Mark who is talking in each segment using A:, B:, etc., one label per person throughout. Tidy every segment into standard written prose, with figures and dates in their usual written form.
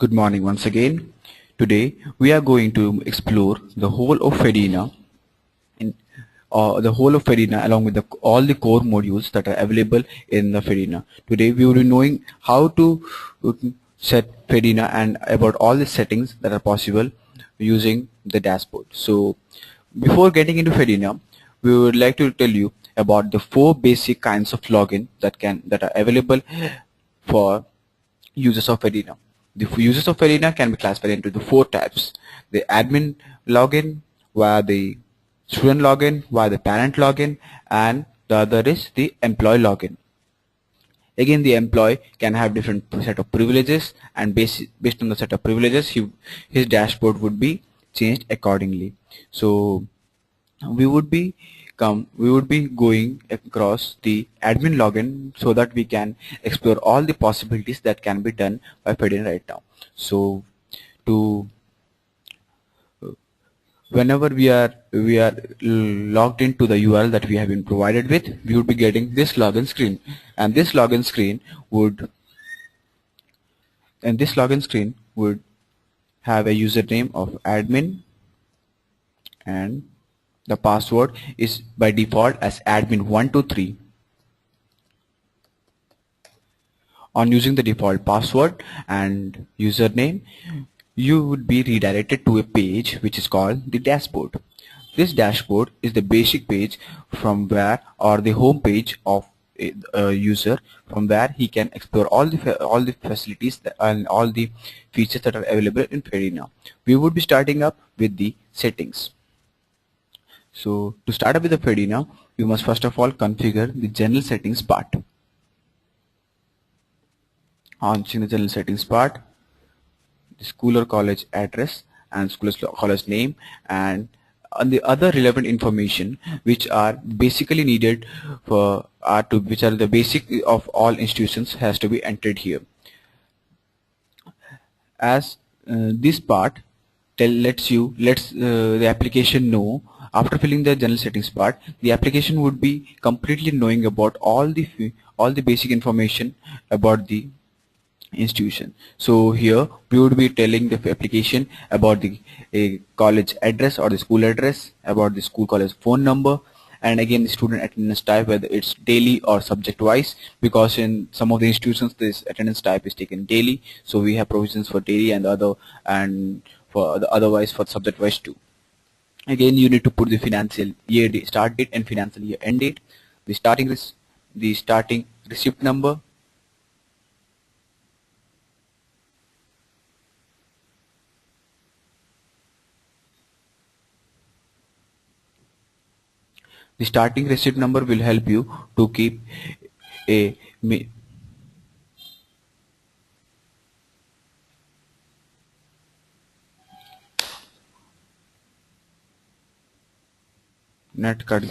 A: Good morning once again. Today we are going to explore the whole of Fedina in along with all the core modules that are available in the Fedina. Today we will be knowing how to uh, set Fedina and about all the settings that are possible using the dashboard. So before getting into Fedina, we would like to tell you about the four basic kinds of login that are available for users of Arena. The users of Arena can be classified into the four types: the admin login, via the student login, via the parent login, and the other is the employee login. Again, the employee can have different set of privileges, and based on the set of privileges, his dashboard would be changed accordingly. So we would be going across the admin login so that we can explore all the possibilities that can be done by Fedin right now. So to whenever we are logged into the URL that we have been provided with, we would be getting this login screen, and this login screen would have a username of admin, and the password is by default as admin123. On using the default password and username, you would be redirected to a page which is called the dashboard. This dashboard is the basic page from where, or the home page of a user, from where he can explore all the facilities and all the features that are available in Fedina. We would be starting up with the settings. So to start up with the Fedina, you must first of all configure the general settings part. On the general settings part, the school or college address and school or college name, and on the other relevant information which are basically needed which are the basic of all institutions has to be entered here. As this part lets the application know, after filling the general settings part, the application would be completely knowing about all the basic information about the institution. So here we would be telling the application about the college address or the school address, about the school college phone number, and again the student attendance type, whether it's daily or subject wise, because in some of the institutions this attendance type is taken daily, so we have provisions for daily and for the otherwise for subject wise too. Again, you need to put the financial year start date and financial year end date, the starting receipt number, the starting receipt number will help you to keep a net card.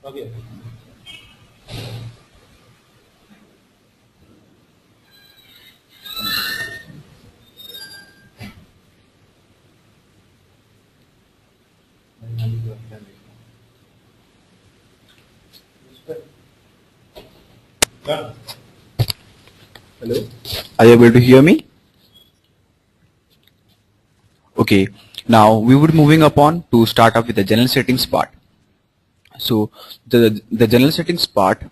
A: Okay. Hello? Are you able to hear me? Okay. Now we would be moving upon to start off with the general settings part. So the general settings part,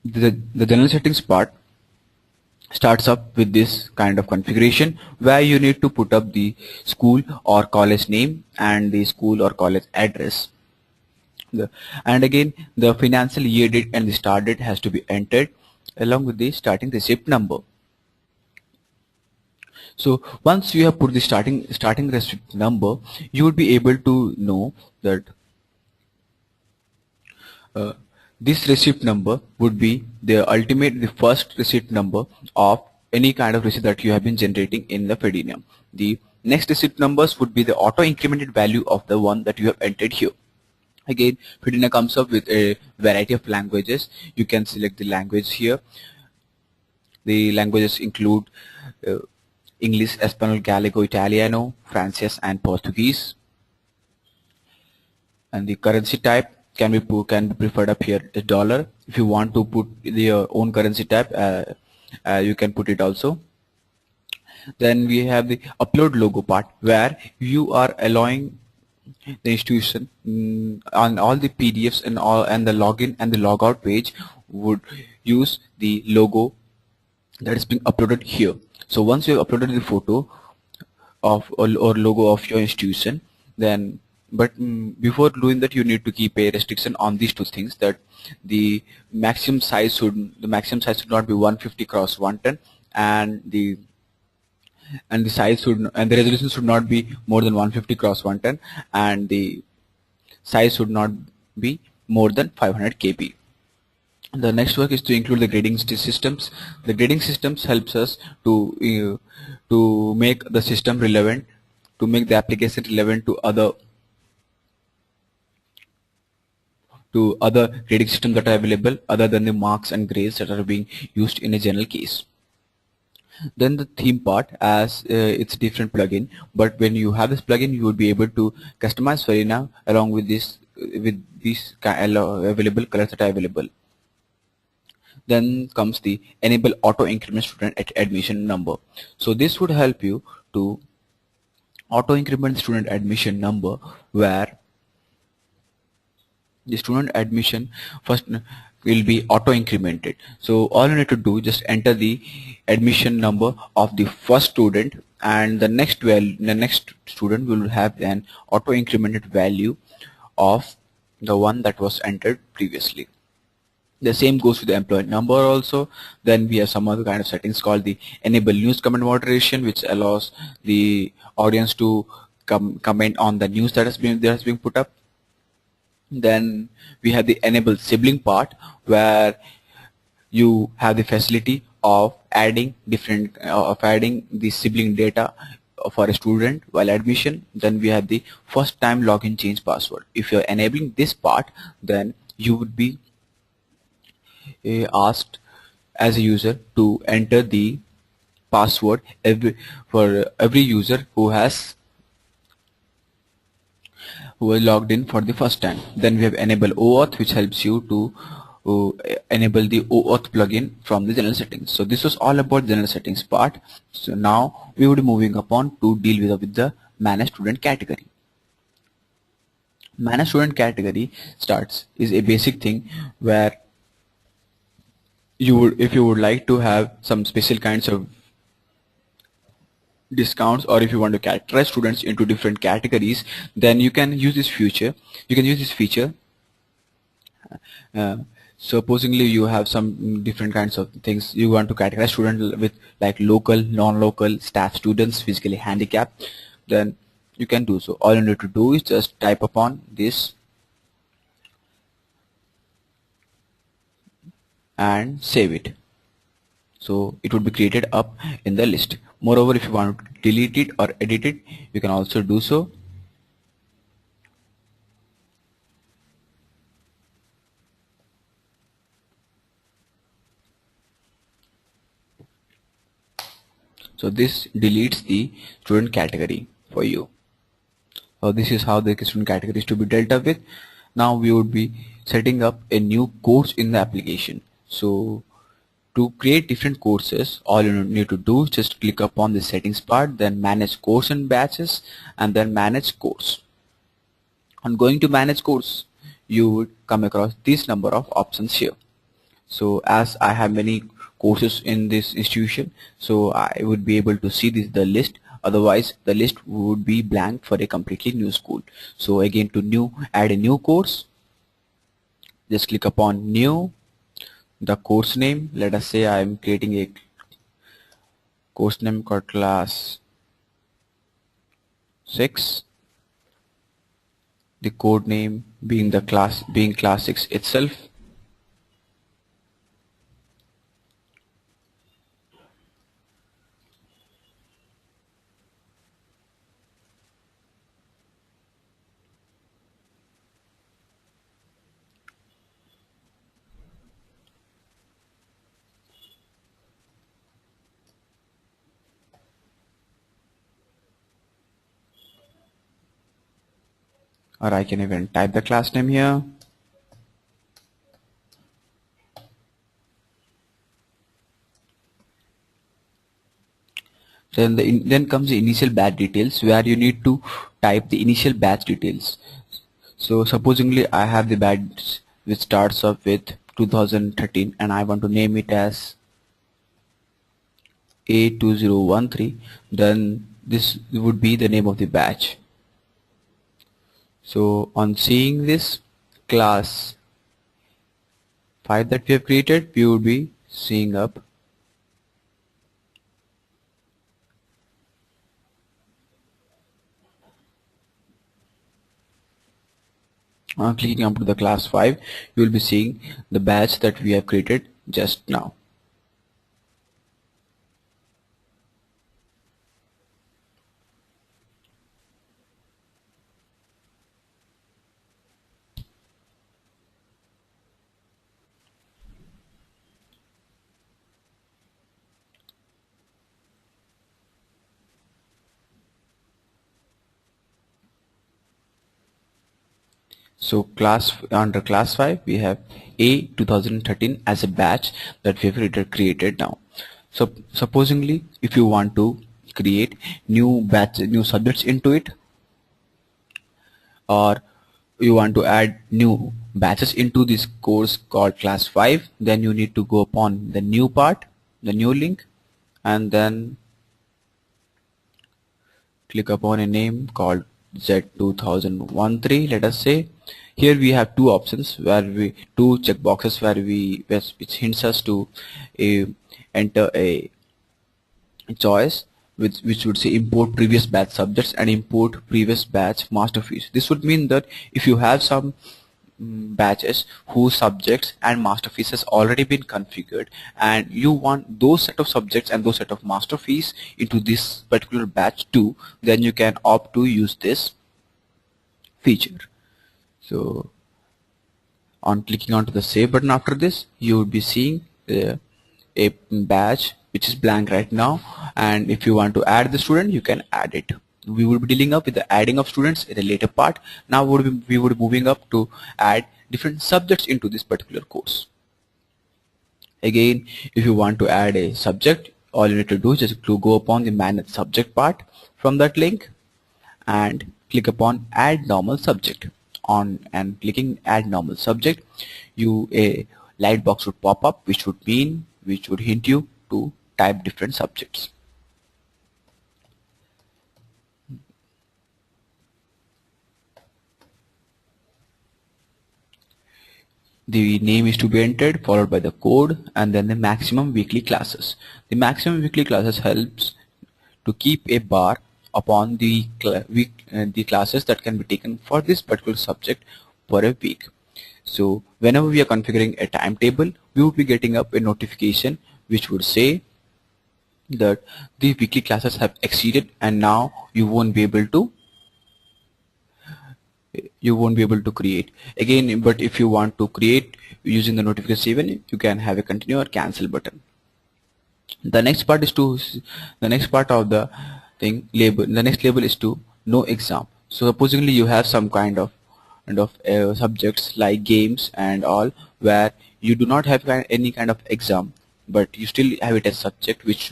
A: the general settings part starts up with this kind of configuration where you need to put up the school or college name and the school or college address. And again, the financial year date and the start date has to be entered along with the starting receipt number. So once you have put the starting receipt number, you would be able to know that uh, this receipt number would be the first receipt number of any kind of receipt that you have been generating in the Fedina. The next receipt numbers would be the auto incremented value of the one that you have entered here. Again, Fedina comes up with a variety of languages. You can select the language here. The languages include uh, English, Espanol, Gallego, Italiano, Frances, and Portuguese. And the currency type can be preferred up here as dollar. If you want to put your own currency type, you can put it also. Then we have the upload logo part, where you are allowing the institution on all the PDFs and the login and the logout page would use the logo that is being uploaded here. So once you have uploaded the photo of or logo of your institution, then before doing that, you need to keep a restriction on these two things, that the maximum size should not be 150 cross 110, and the resolution should not be more than 150 cross 110, and the size should not be more than 500 kb. The next work is to include the grading systems. The grading systems helps us to make the system relevant, to make the application relevant to other grading systems that are available other than the marks and grades that are being used in a general case. Then the theme part, as it's a different plugin, but when you have this plugin, you would be able to customize Fedina along with these available colors that are available. Then comes the enable auto increment student admission number. So this would help you to auto increment student admission number, where the student admission first will be auto incremented. So all you need to do, just enter the admission number of the first student, and the next student will have an auto incremented value of the one that was entered previously. The same goes with the employee number also. Then we have some other kind of settings called the enable news comment moderation, which allows the audience to comment on the news that has been put up. Then we have the enable sibling part, where you have the facility of adding the sibling data for a student while admission. Then we have the first time login change password. If you're enabling this part, then you would be asked as a user to enter the password for every user who is logged in for the first time. Then we have enable OAuth, which helps you to enable the OAuth plugin from the general settings. So this was all about general settings part. So now we would be moving upon to deal with the manage student category. Manage student category is a basic thing where if you would like to have some special kinds of discounts, or if you want to categorize students into different categories, then you can use this feature. Supposingly you have some different kinds of things. You want to categorize students with like local, non-local, staff students, physically handicapped, then you can do so. All you need to do is just type upon this and save it. So it would be created up in the list. Moreover, if you want to delete it or edit it, you can also do so. So this deletes the student category for you. So this is how the student category is to be dealt with. Now we would be setting up a new course in the application. So to create different courses, all you need to do is just click upon the settings part, then manage course and batches, and then manage course. On going to manage course, you would come across this number of options here. So as I have many courses in this institution, so I would be able to see the list. Otherwise the list would be blank for a completely new school. So again, to add a new course, just click upon new, the course name. Let us say I am creating a course name called class 6, the code name being class 6 itself. Or I can even type the class name here. Then comes the initial batch details, where you need to type the initial batch details. So supposingly I have the batch which starts off with 2013 and I want to name it as A2013, then this would be the name of the batch. So on seeing this class 5 that we have created, we would be seeing up clicking up to the class 5, you will be seeing the batch that we have created just now. So under class 5 we have A 2013 as a batch that we have created now. So supposingly if you want to create new subjects into it, or you want to add new batches into this course called class 5, then you need to go upon the new part, the new link, and then click upon a name called Z2013. Let us say here we have two options, where we two checkboxes which hints us to enter a choice which would say import previous batch subjects and import previous batch master fees. This would mean that if you have some batches whose subjects and master fees has already been configured and you want those set of subjects and those set of master fees into this particular batch too, then you can opt to use this feature. So on clicking onto the save button after this, you would be seeing a batch which is blank right now, and if you want to add the student, you can add it. We will be dealing up with the adding of students in a later part. Now we would be moving up to add different subjects into this particular course. Again, if you want to add a subject, all you need to do is just to go upon the manage subject part from that link and click upon add normal subject. On and clicking add normal subject, a light box would pop up which would hint you to type different subjects. The name is to be entered, followed by the code, and then the maximum weekly classes. The maximum weekly classes helps to keep a bar upon the classes that can be taken for this particular subject for a week. So whenever we are configuring a timetable, we would be getting up a notification which would say that the weekly classes have exceeded and now you won't be able to create again. But if you want to create using the notification even, you can have a continue or cancel button. The next part of the thing label. The next label is to no exam. So supposedly you have some kind of subjects like games and all, where you do not have any kind of exam, but you still have it as subject which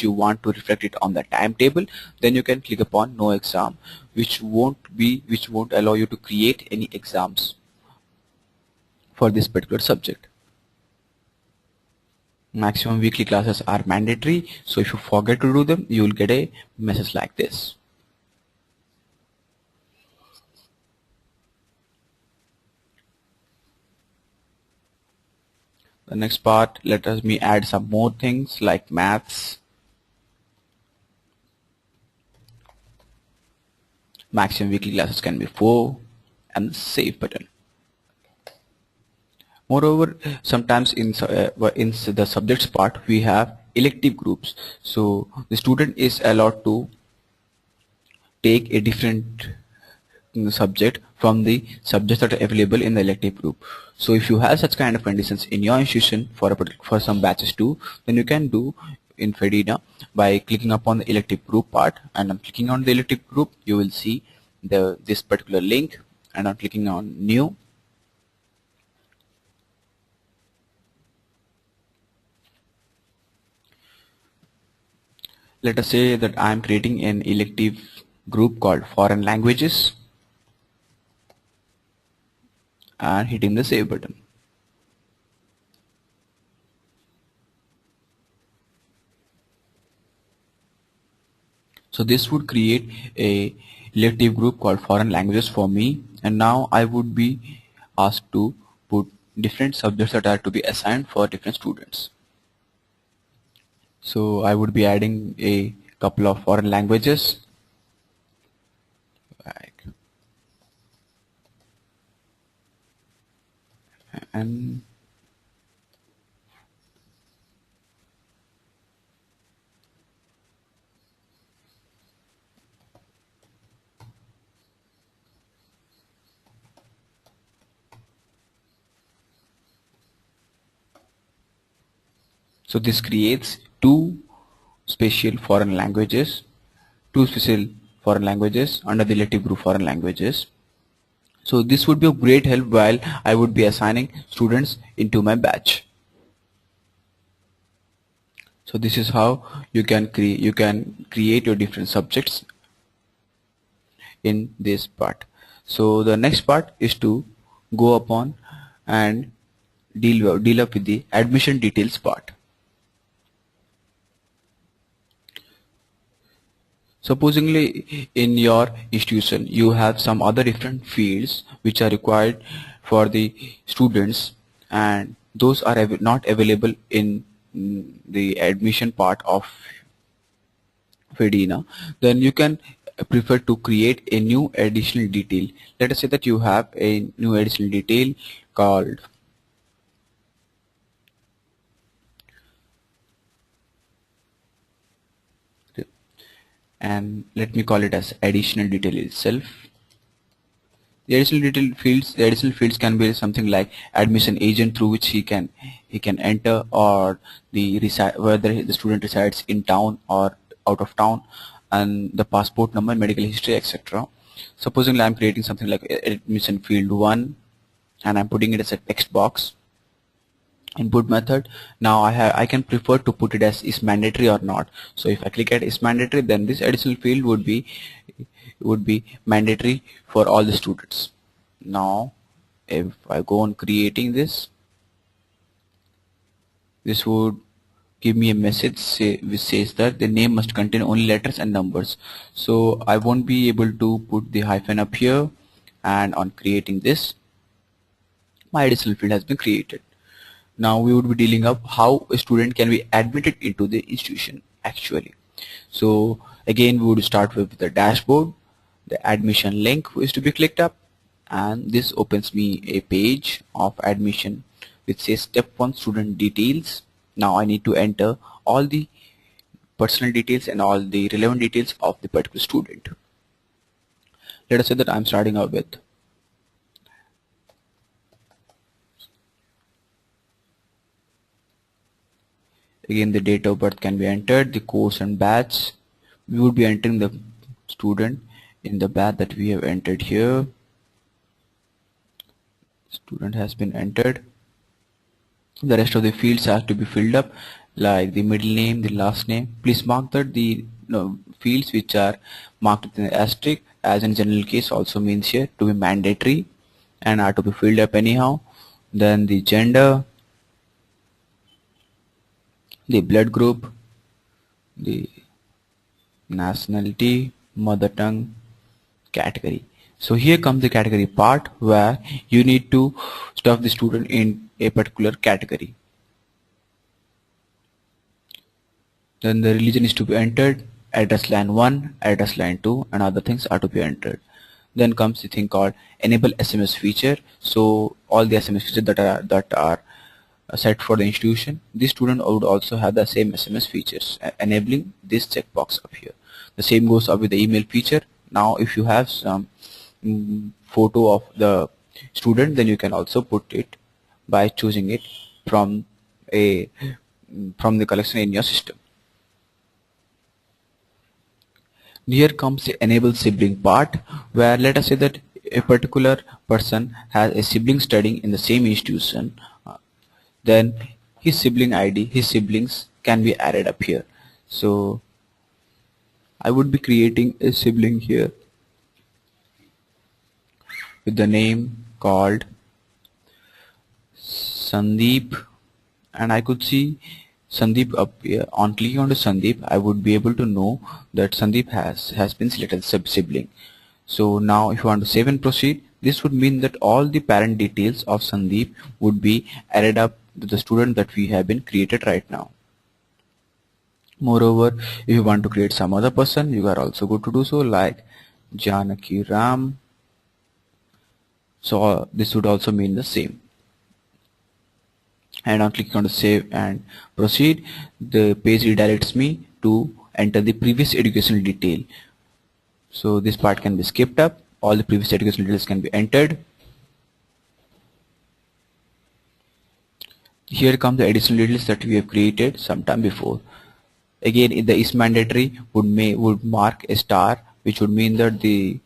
A: you want to reflect it on the timetable. Then you can click upon no exam, which won't allow you to create any exams for this particular subject. Maximum weekly classes are mandatory, so if you forget to do them, you will get a message like this. The next part, let us me add some more things like maths, maximum weekly classes can be 4, and the save button. Moreover, sometimes in the subjects part we have elective groups. So the student is allowed to take a different subject from the subjects that are available in the elective group. So if you have such kind of conditions in your institution for some batches too, then you can do in Fedina by clicking upon the elective group part, and I'm clicking on the elective group. You will see this particular link, and I'm clicking on new. Let us say that I am creating an elective group called foreign languages and hitting the save button. So this would create a elective group called foreign languages for me, and now I would be asked to put different subjects that are to be assigned for different students. So I would be adding a couple of foreign languages like, and so this creates two special foreign languages under the elective group foreign languages. So this would be of great help while I would be assigning students into my batch. So this is how you can create your different subjects in this part. So the next part is to go upon and deal up with the admission details part. Supposingly in your institution you have some other different fields which are required for the students, and those are not available in the admission part of Fedina, then you can prefer to create a new additional detail. Let us say that you have a new additional detail called and let me call it as additional detail itself. The additional fields can be something like admission agent through which he can enter, or the whether the student resides in town or out of town, and the passport number, medical history, etc. Supposing I'm creating something like admission field 1 and I'm putting it as a text box input method. Now I can prefer to put it as is mandatory or not. So if I click at is mandatory, then this additional field would be mandatory for all the students. Now if I go on creating this would give me a message which says that the name must contain only letters and numbers. So I won't be able to put the hyphen up here, and on creating this my additional field has been created. Now we would be dealing up how a student can be admitted into the institution actually. So again we would start with the dashboard. The admission link is to be clicked up, and this opens me a page of admission which says step 1 student details. Now I need to enter all the personal details and all the relevant details of the particular student. Let us say that I'm starting out with again the date of birth can be entered, the course and batch. We would be entering the student in the batch that we have entered here. Student has been entered. The rest of the fields have to be filled up, like the middle name, the last name. Please mark that the fields which are marked with an asterisk, as in general case, also means here to be mandatory and are to be filled up anyhow. Then the gender, the blood group, the nationality, mother tongue, category. So here comes the category part where you need to stuff the student in a particular category. Then the religion is to be entered, address line 1, address line 2, and other things are to be entered. Then comes the thing called enable SMS feature. So all the SMS features that are set for the institution, this student would also have the same SMS features, enabling this checkbox up here. The same goes up with the email feature. Now if you have some photo of the student, then you can also put it by choosing it from a from the collection in your system. Here comes the enable sibling part, where let us say that a particular person has a sibling studying in the same institution, then his sibling ID, his siblings can be added up here. So I would be creating a sibling here with the name called Sandeep, and I could see Sandeep up here. On clicking on to Sandeep, I would be able to know that Sandeep has been selected as sibling. So now if you want to save and proceed, this would mean that all the parent details of Sandeep would be added up to the student that we have been created right now. Moreover, if you want to create some other person, you are also good to do so, like Janaki Ram. So this would also mean the same. And on clicking on to save and proceed, the page redirects me to enter the previous educational detail. So this part can be skipped up. All the previous educational details can be entered. Here come the additional details that we have created sometime before. Again, the is mandatory would mark a star, which would mean that the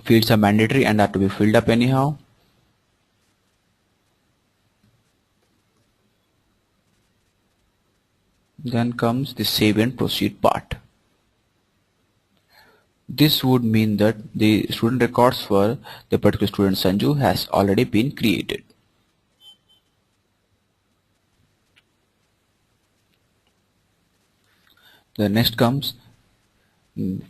A: fields are mandatory and are to be filled up anyhow. Then comes the save and proceed part. This would mean that the student records for the particular student Sanju has already been created. The next comes,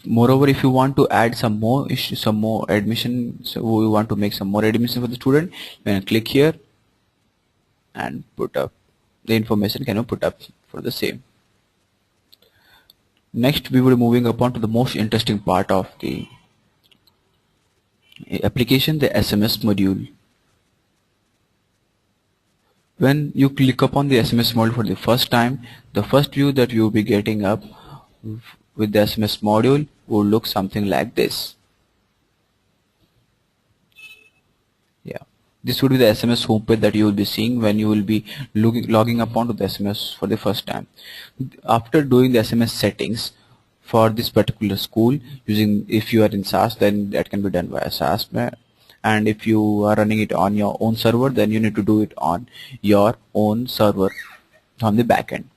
A: moreover, if you want to add some more issues, some more admission, so we want to make some more admission for the student, you can click here and put up the information can be put up for the same. Next, we will be moving upon to the most interesting part of the application, the SMS module. When you click upon the SMS module for the first time, the first view that you will be getting up with the SMS module will look something like this. Yeah, this would be the SMS homepage that you will be seeing when you will be logging upon to the SMS for the first time. After doing the SMS settings for this particular school, using, if you are in SAS, then that can be done via SAS, and if you are running it on your own server, then you need to do it on your own server on the back end.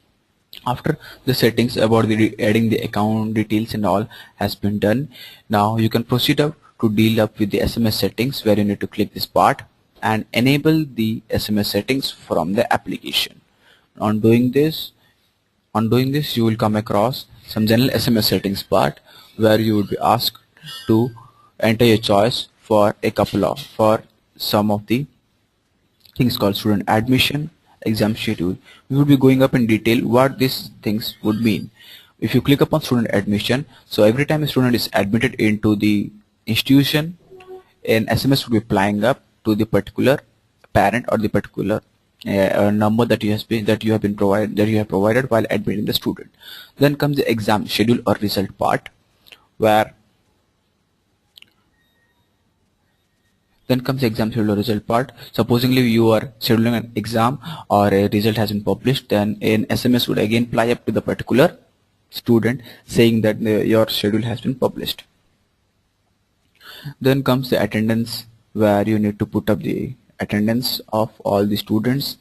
A: After the settings about the adding the account details and all has been done, now you can proceed up to deal up with the SMS settings, where you need to click this part and enable the SMS settings from the application. On doing this, you will come across some general SMS settings part, where you would be asked to enter your choice for some of the things called student admission, exam schedule. We will be going up in detail what these things would mean. If you click upon student admission, so every time a student is admitted into the institution, an SMS will be flying up to the particular parent or the particular number that you have provided while admitting the student. Then comes the exam schedule or result part, where then comes the exam schedule or result part. Supposingly you are scheduling an exam or a result has been published, then an SMS would again fly up to the particular student saying that your schedule has been published. Then comes the attendance, where you need to put up the attendance of all the students.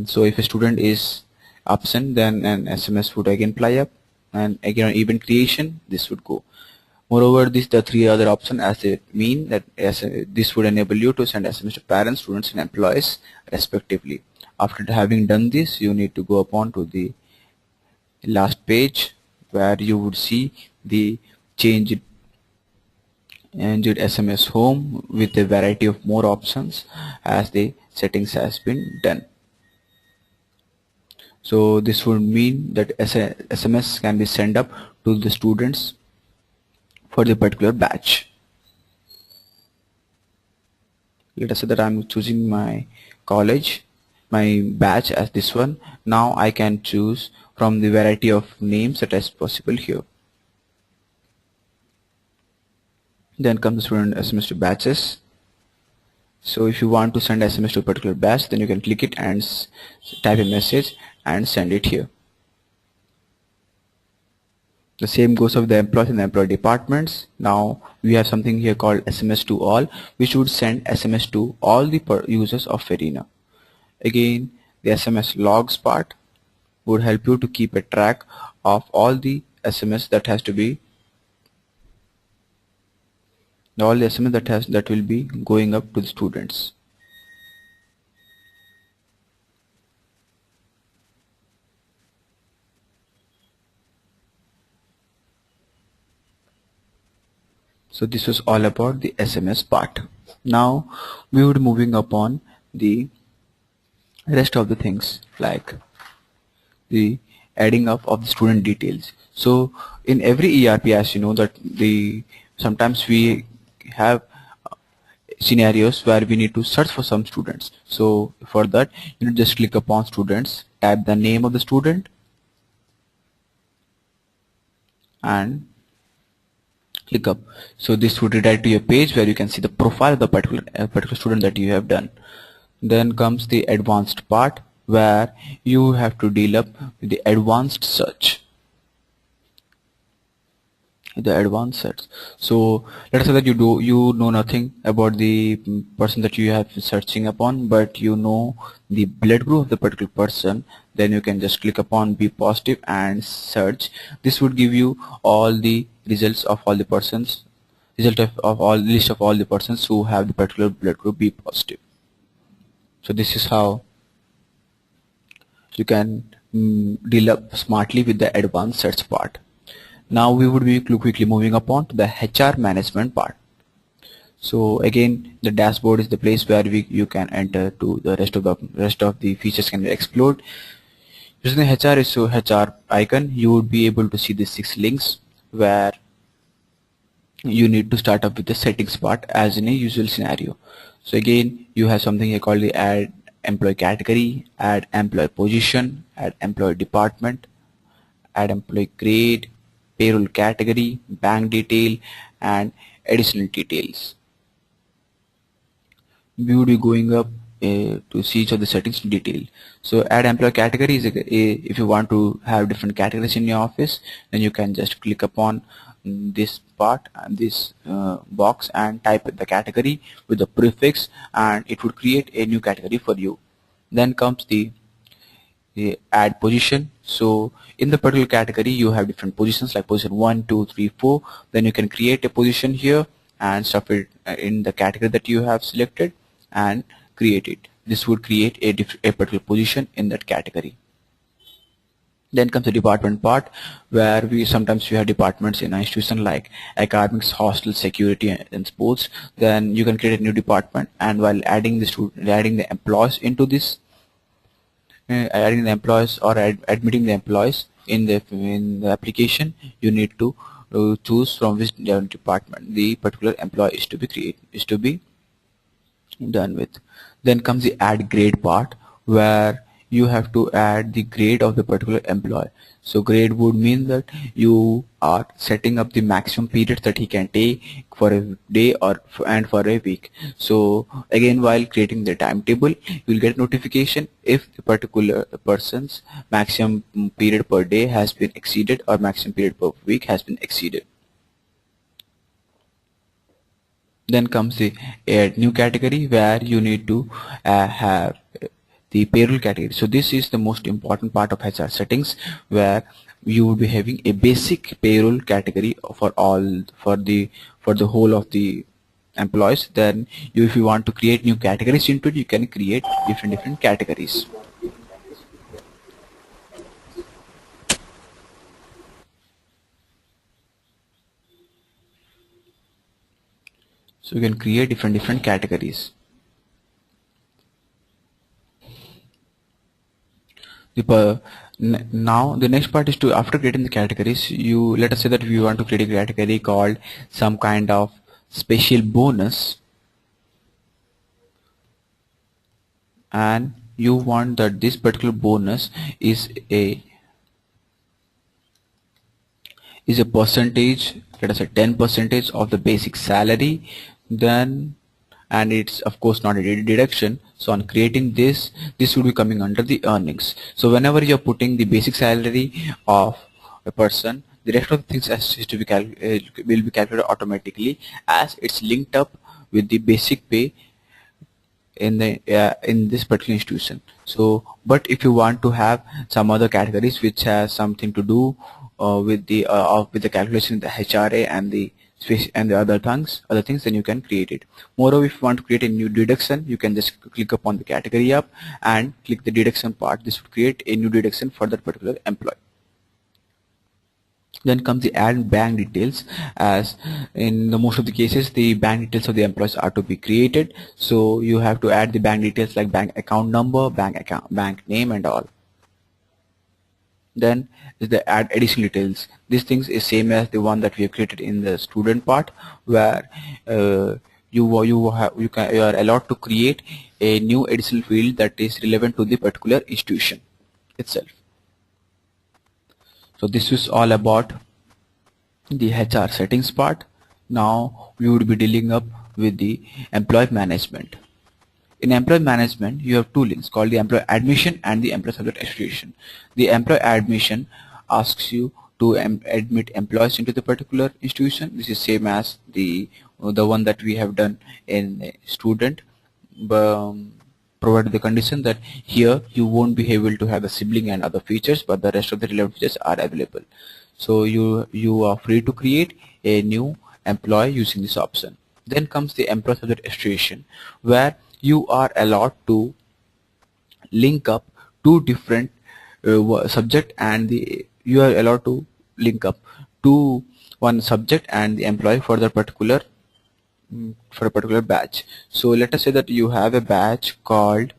A: So if a student is absent, then an SMS would again fly up, and again on event creation this would go. Moreover, the three other options, as they mean that this would enable you to send SMS to parents, students and employees respectively. After having done this, you need to go upon to the last page, where you would see the changed SMS home with a variety of more options as the settings has been done. So this would mean that SMS can be sent up to the students for the particular batch. Let us say that I'm choosing my college, my batch as this one. Now I can choose from the variety of names that is possible here. Then comes the student SMS to batches. So if you want to send SMS to a particular batch, then you can click it and type a message and send it here. The same goes of the employees and the employee departments. Now we have something here called SMS to all, which would send SMS to all the users of Farina. Again, the SMS logs part would help you to keep a track of all the SMS that has to be all the SMS that will be going up to the students. So this was all about the SMS part. Now we would moving upon the rest of the things like the adding up of the student details. So in every ERP, as you know, that sometimes we have scenarios where we need to search for some students. So for that, you just click upon students, type the name of the student, and click up. So this would redirect to your page where you can see the profile of the particular student that you have done. Then comes the advanced part where you have to deal up with the advanced search. The advanced search. So let us say that you know nothing about the person that you have searching upon, but you know the blood group of the particular person. Then you can just click upon B positive and search. This would give you all the results of all the persons, list of all the persons who have the particular blood group B positive. So this is how you can deal up smartly with the advanced search part. Now we would be quickly moving upon to the HR management part. So again, the dashboard is the place where you can enter to the rest of the features can be explored. Using the HR icon, you would be able to see the 6 links where you need to start up with the settings part as in a usual scenario. So again, you have something here called the add employee category, add employee position, add employee department, add employee grade, payroll category, bank detail, and additional details. We would be going up to see each of the settings in detail. So add employee category is if you want to have different categories in your office, then you can just click upon this part and this box and type the category with the prefix, and it would create a new category for you. Then comes the add position. So in the particular category you have different positions like position 1, 2, 3, 4. Then you can create a position here and stuff it in the category that you have selected and create it. This would create a particular position in that category. Then comes the department part where sometimes we have departments in an institution like academics, hostel, security, and sports. Then you can create a new department, and while adding the employees into this adding the employees or admitting the employees in the application, you need to choose from which department the particular employee is to be done with. Then comes the add grade part where you have to add the grade of the particular employee. So grade would mean that you are setting up the maximum period that he can take for a day and for a week. So again, while creating the timetable, you will get notification if the particular person's maximum period per day has been exceeded or maximum period per week has been exceeded. Then comes the add new category where you need to have the payroll category. So this is the most important part of HR settings where you will be having a basic payroll category for the whole of the employees. Then if you want to create new categories into it, you can create different categories. So you can create different categories. Now the next part is to, after creating the categories, you let us say that we want to create a category called some kind of special bonus, and you want that this particular bonus is a percentage, let us say 10% of the basic salary, then, and it's of course not a deduction. So on creating this will be coming under the earnings. So whenever you're putting the basic salary of a person, the rest of the things has to be will be calculated automatically, as it's linked up with the basic pay in this particular institution. So but if you want to have some other categories which has something to do with the calculation, the HRA and the other things, then you can create it. Moreover, if you want to create a new deduction, you can just click upon the category up and click the deduction part. This would create a new deduction for that particular employee. Then comes the add bank details, as in the most of the cases the bank details of the employees are to be created. So you have to add the bank details like bank account number, bank name and all. Then is the add additional details. These things is same as the one that we have created in the student part, where you are allowed to create a new additional field that is relevant to the particular institution itself. So this is all about the HR settings part. Now we would be dealing up with the employee management. In employee management, you have two links called the employee admission and the employee subject association. The employee admission asks you to admit employees into the particular institution. This is same as the one that we have done in student, provided the condition that here you won't be able to have a sibling and other features, but the rest of the relevant features are available. So you are free to create a new employee using this option. Then comes the employee subject association, where you are allowed to link up two different subject, and you are allowed to link up to one subject and the employee for the particular for a particular batch. So let us say that you have a batch called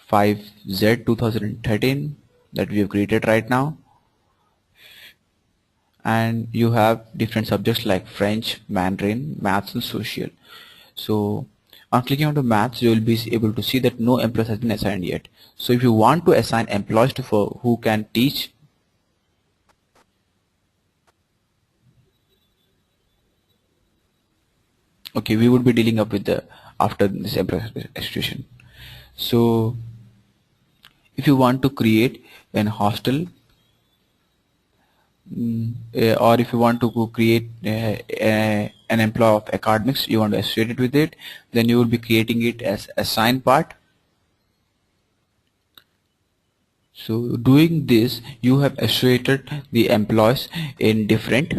A: 5Z 2013 that we have created right now, and you have different subjects like French, Mandarin, Maths and Social. So on clicking on the Maths, you will be able to see that no employees has been assigned yet. So if you want to assign employees who can teach, okay, we would be dealing up with the after this employee association. So if you want to create an hostel, or if you want to create an employee of academics, you want to associate it with it, then you will be creating it as assign part. So doing this, you have associated the employees in different,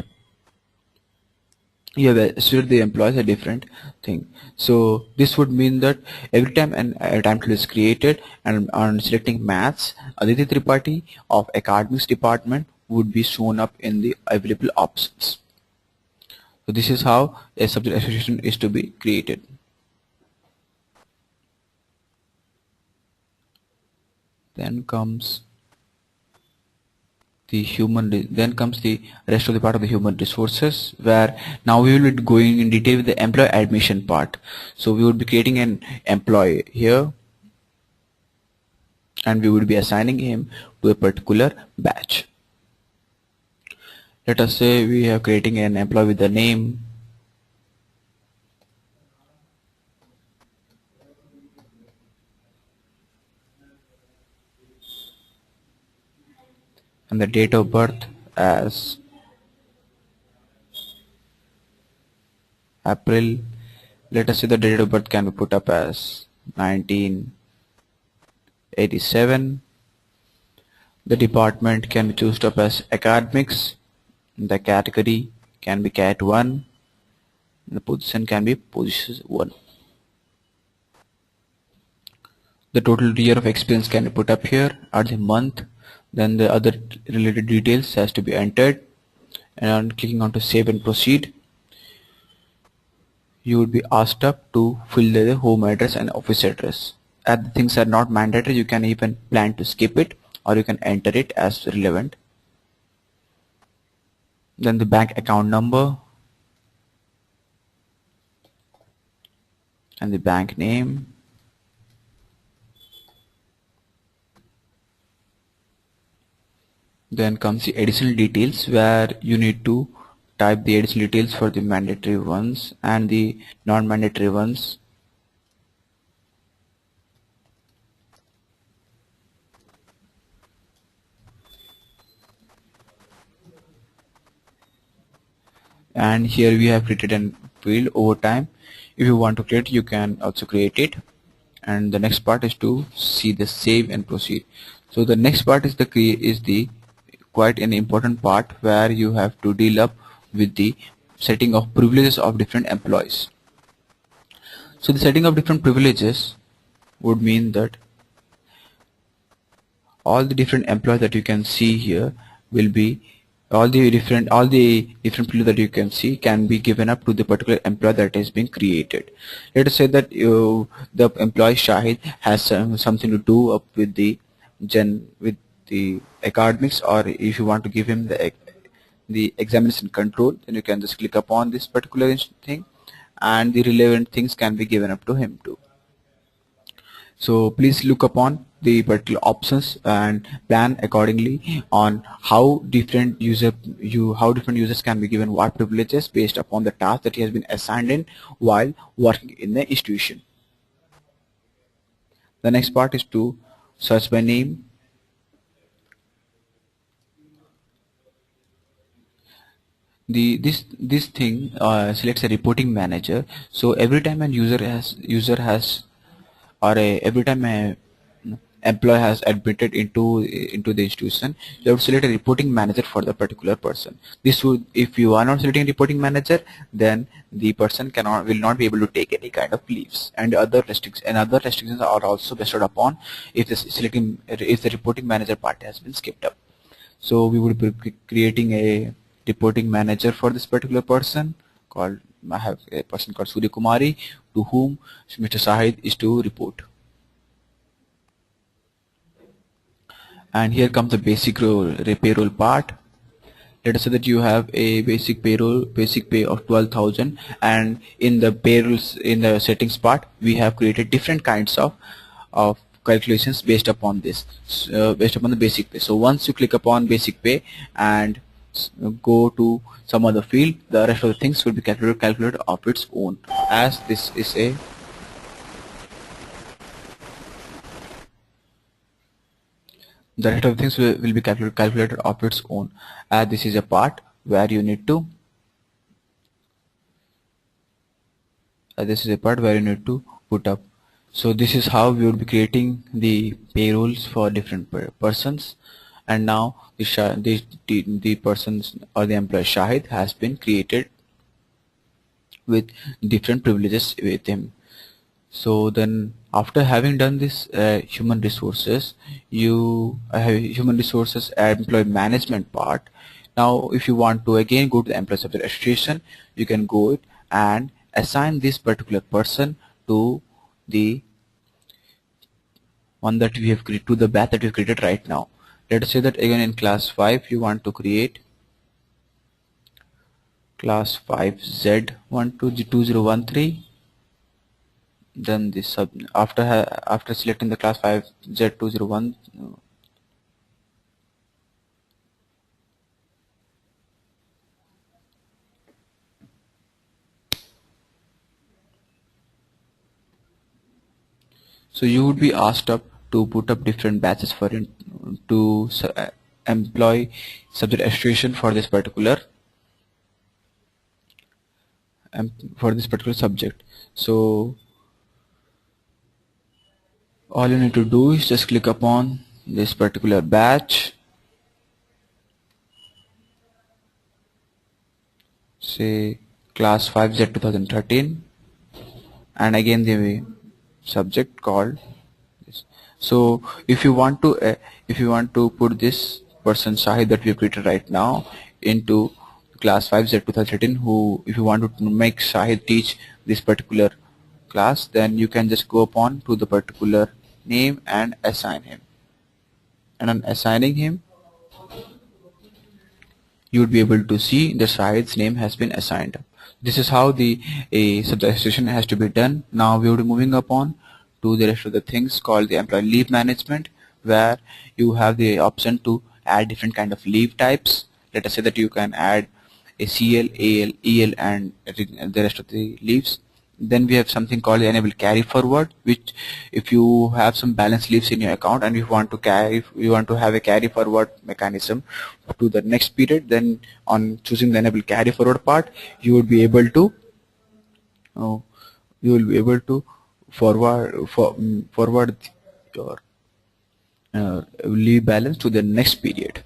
A: you have associated the employees a different thing. So this would mean that every time a timetable is created, and on selecting Maths, Aditi Tripathi of academics department would be shown up in the available options. So this is how a subject association is to be created. Then comes the rest of the part of the human resources, where now we will be going in detail with the employee admission part. So we would be creating an employee here, and we would be assigning him to a particular batch. Let us say we are creating an employee with the name, and the date of birth as April. Let us say the date of birth can be put up as 1987. The department can be chosen up as academics. The category can be Cat 1. The position can be position 1. The total year of experience can be put up here at the month. Then the other related details has to be entered, and on clicking on to save and proceed, you would be asked up to fill the home address and office address as the things are not mandatory, you can even plan to skip it, or you can enter it as relevant. Then the bank account number and the bank name. Then comes the additional details, where you need to type the additional details for the mandatory ones and the non-mandatory ones. And here we have created a field over time. If you want to create, you can also create it. And the next part is to see the save and proceed. So the next part is the quite an important part, where you have to deal up with the setting of privileges of different employees. So the setting of different privileges would mean that all the different employees that you can see here will be all the different privileges that you can see can be given up to the particular employee that is being created. Let us say that the employee Shahid has something to do up with the academics, or if you want to give him the examination control, then you can just click upon this particular thing, and the relevant things can be given up to him too. So please look upon the particular options and plan accordingly on how different users can be given what privileges based upon the task that he has been assigned in while working in the institution. The next part is to search by name. This thing selects a reporting manager. So every time an user has every time a employee has admitted into the institution, you have to select a reporting manager for the particular person. This would, if you are not selecting a reporting manager, then the person will not be able to take any kind of leaves, and other restrictions are also based upon if the reporting manager part has been skipped up. So we would be creating a reporting manager for this particular person called, I have a person called Surya Kumari, to whom Mr. Shahid is to report. And here comes the basic payroll part. Let us say that you have a basic pay of 12,000, and in the settings part we have created different kinds of calculations based upon this, based upon the basic pay. So once you click upon basic pay and go to some other field, the rest of the things will be calculated of its own, as this is a the rest of the things will be calculated of its own, as this is a part where you need to put up. So this is how we would be creating the payrolls for different persons. And now the persons or the employee Shahid has been created with different privileges with him. So then after having done this human resources employee management part, now if you want to again go to the employee subject association, you can go it and assign this particular person to the one that we have created, to the batch that we have created right now. Let us say that again in class 5 you want to create class 5Z122013. Then this after selecting the class 5Z201, so you would be asked up to put up different batches for to employ subject association for this particular subject. So all you need to do is just click upon this particular batch, say class 5Z2013, and again the subject called this. So if you want to put this person Shahid that we have created right now into class 5Z2013, if you want to make Shahid teach this particular class, then you can just go upon to the particular name and assign him. And on assigning him, you would be able to see the Shahid's name has been assigned. This is how the substitution has to be done. Now we will be moving upon to the rest of the things called the employee leave management, where you have the option to add different kind of leave types. Let us say that you can add a CL, AL, EL and the rest of the leaves. Then we have something called enable carry forward, which if you have some balance leaves in your account and you want to have a carry forward mechanism to the next period, then on choosing the enable carry forward part, you will be able to uh, forward your leave balance to the next period.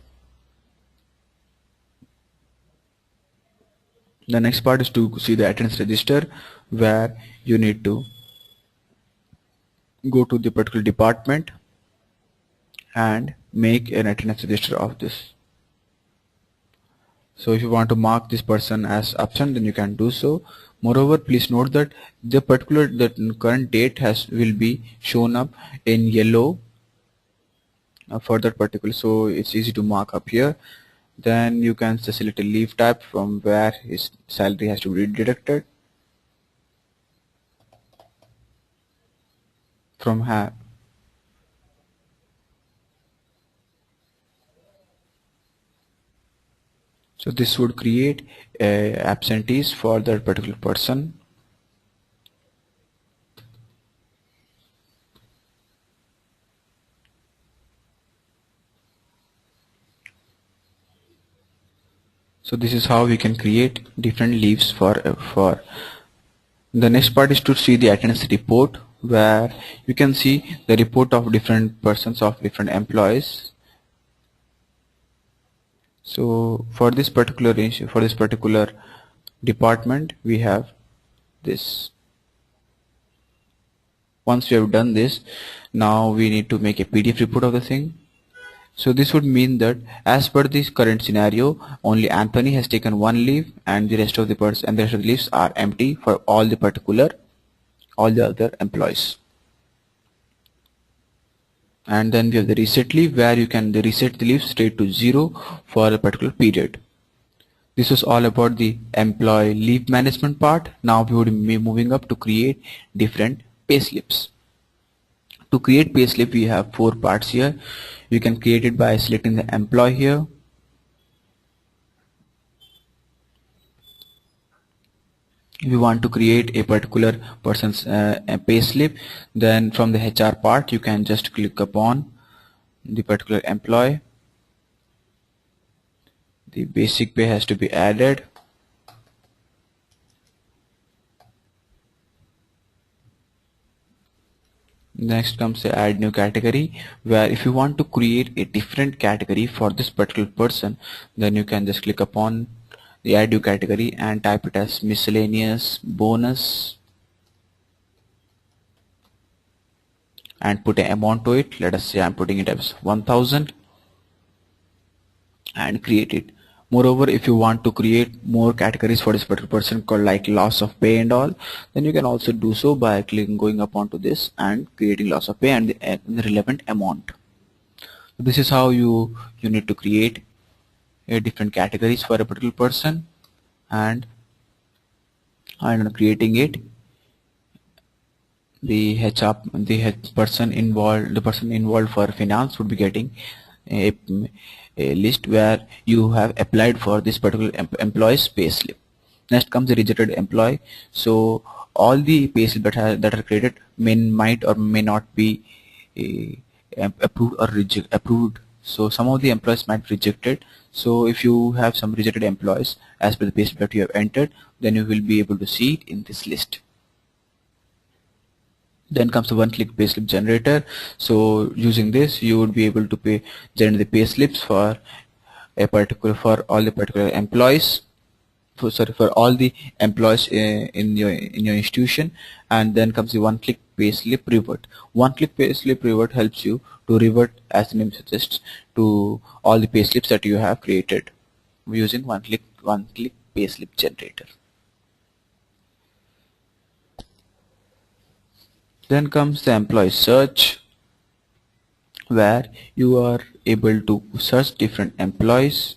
A: The next part is to see the attendance register, where you need to go to the particular department and make an attendance register of this. So if you want to mark this person as absent, then you can do so. Moreover, please note that the current date will be shown up in yellow for that particular, so it's easy to mark up here. Then you can select a leave type from where his salary has to be deducted from have. So this would create absentees for that particular person. So this is how we can create different leaves for. The next part is to see the attendance report, where you can see the report of different persons of different employees. So for this particular department, we have this. Once we have done this, now we need to make a PDF report of the thing. So this would mean that as per this current scenario, only Anthony has taken one leave and the rest of the leaves are empty for all the other employees. And then we have the reset leave, where you can reset the leave straight to 0 for a particular period. This was all about the employee leave management part. Now we would be moving up to create different payslips. To create payslip, we have 4 parts here. You can create it by selecting the employee here. If you want to create a particular person's payslip, then from the HR part, you can just click upon the particular employee. The basic pay has to be added. Next comes the add new category, where if you want to create a different category for this particular person, then you can just click upon the add new category and type it as miscellaneous bonus and put an amount to it. Let us say I'm putting it as 1000 and create it. Moreover, if you want to create more categories for this particular person called like loss of pay and all, then you can also do so by going up onto this and creating loss of pay and the relevant amount. So this is how you need to create different categories for a particular person, and creating it, the person involved for finance would be getting a list where you have applied for this particular employee's payslip. Next comes the rejected employee. So all the payslips that are created might or may not be approved or approved. So some of the employees might be rejected. So if you have some rejected employees as per the payslip that you have entered, then you will be able to see it in this list. Then comes the one-click payslip generator. So using this, you would be able to generate the payslips for all the particular employees. For all the employees in your institution. And then comes the one-click payslip revert. One-click payslip revert helps you to revert, as the name suggests, to all the payslips that you have created using one-click payslip generator. Then comes the employee search. where you are able to search different employees.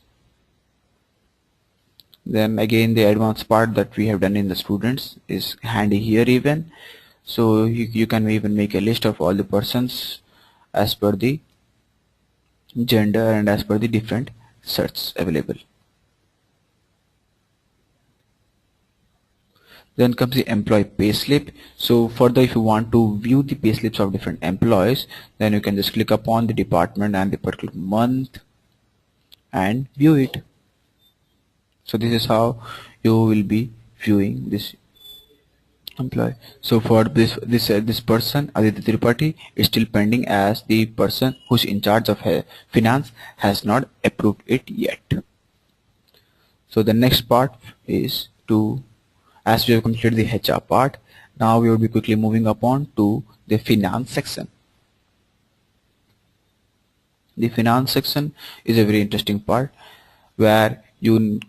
A: Then again, the advanced part that we have done in the students is handy here even. So you can even make a list of all the persons as per the gender and as per the different certs available. Then comes the employee payslip. So further, if you want to view the payslips of different employees, then you can just click upon the department and the particular month and view it. So this is how you will be viewing this employee. So for this person Aditya Tripathi is still pending, as the person who's in charge of finance has not approved it yet. So the next part is to, as we have completed the HR part, now we will be quickly moving upon to the finance section. The finance section is a very interesting part where you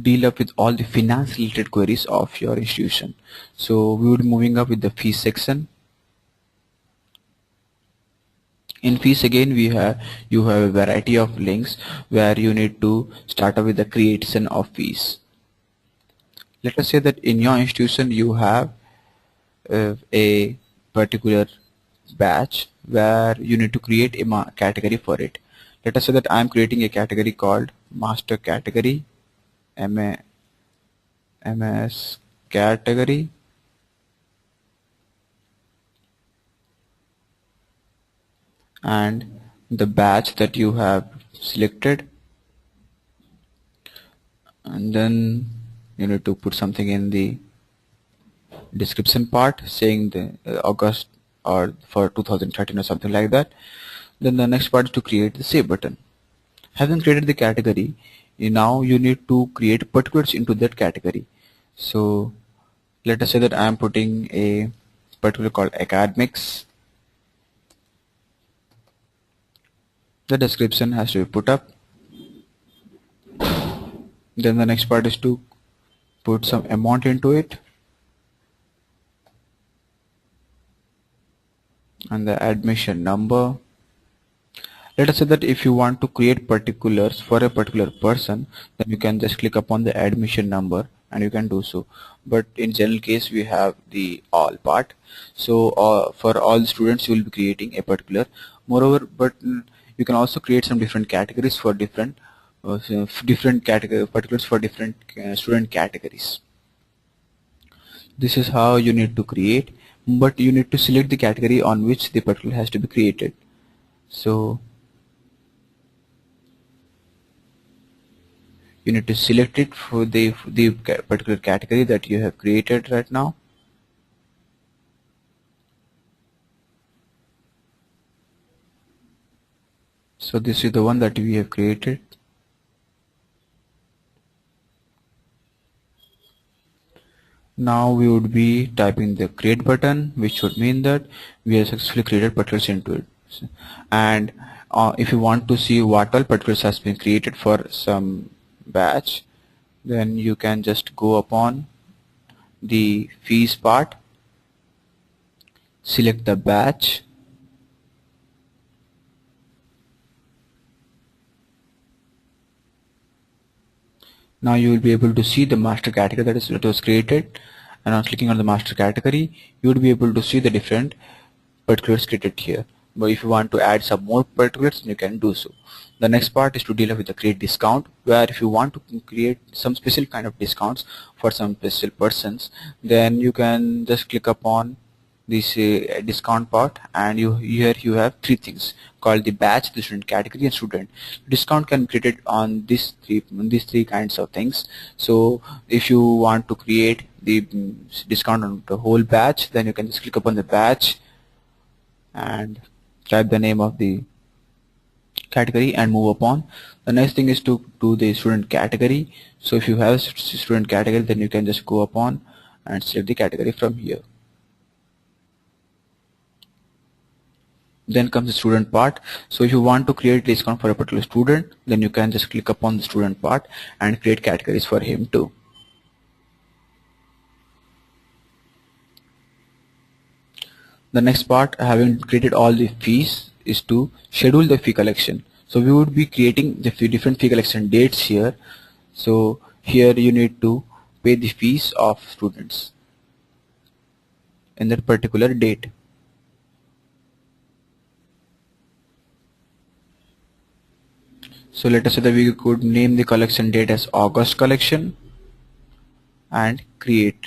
A: deal up with all the finance related queries of your institution. So we will be moving up with the fees section. In fees again, you have a variety of links where you need to start up with the creation of fees. Let us say that in your institution you have a particular batch where you need to create a category for it. Let us say that I am creating a category called master category, MS category, and the batch that you have selected, and then you need to put something in the description part saying the August or for 2013 or something like that. Then the next part is to create the save button. Having created the category, now you need to create particulars into that category. So let us say that I am putting a particular called academics. The description has to be put up. Then the next part is to put some amount into it, and the admission number. Let us say that if you want to create particulars for a particular person, then you can just click upon the admission number and you can do so. But in general case, we have the all part. So for all students, you will be creating a particular. Moreover, but you can also create some different categories for different particulars for different student categories. This is how you need to create, but you need to select the category on which the particular has to be created. So you need to select it for the particular category that you have created right now. So this is the one that we have created. Now we would be typing the create button, which would mean that we have successfully created particulars into it. And if you want to see what all particulars has been created for some batch, then you can just go upon the fees part, select the batch, now you will be able to see the master category that was created, and on clicking on the master category you would be able to see the different particulars created here. But if you want to add some more particulars, you can do so. The next part is to deal with the create discount, where if you want to create some special kind of discounts for some special persons, then you can just click upon this discount part, and here you have three things called the batch, the student category, and student. Discount can be created on these three kinds of things. So if you want to create the discount on the whole batch, then you can just click upon the batch and type the name of the category and move upon. The next thing is to do the student category. So if you have a student category, then you can just go upon and select the category from here. Then comes the student part. So if you want to create discount for a particular student, then you can just click upon the student part and create categories for him too. The next part, having created all the fees, is to schedule the fee collection. So we would be creating the different fee collection dates here. So here you need to pay the fees of students in that particular date. So let us say that we could name the collection date as August collection and create.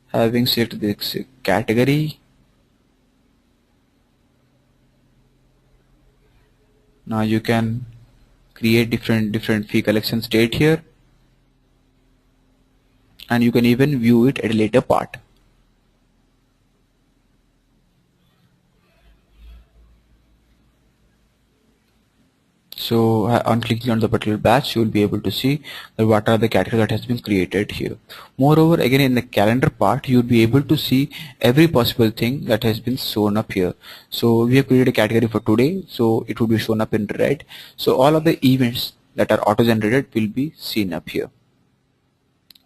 A: Having selected this category, now you can create different fee collections date here, and you can even view it at a later part. So on clicking on the particular batch, you will be able to see that what are the categories that has been created here. Moreover, again in the calendar part, you will be able to see every possible thing that has been shown up here. So we have created a category for today, so it will be shown up in red. So all of the events that are auto-generated will be seen up here.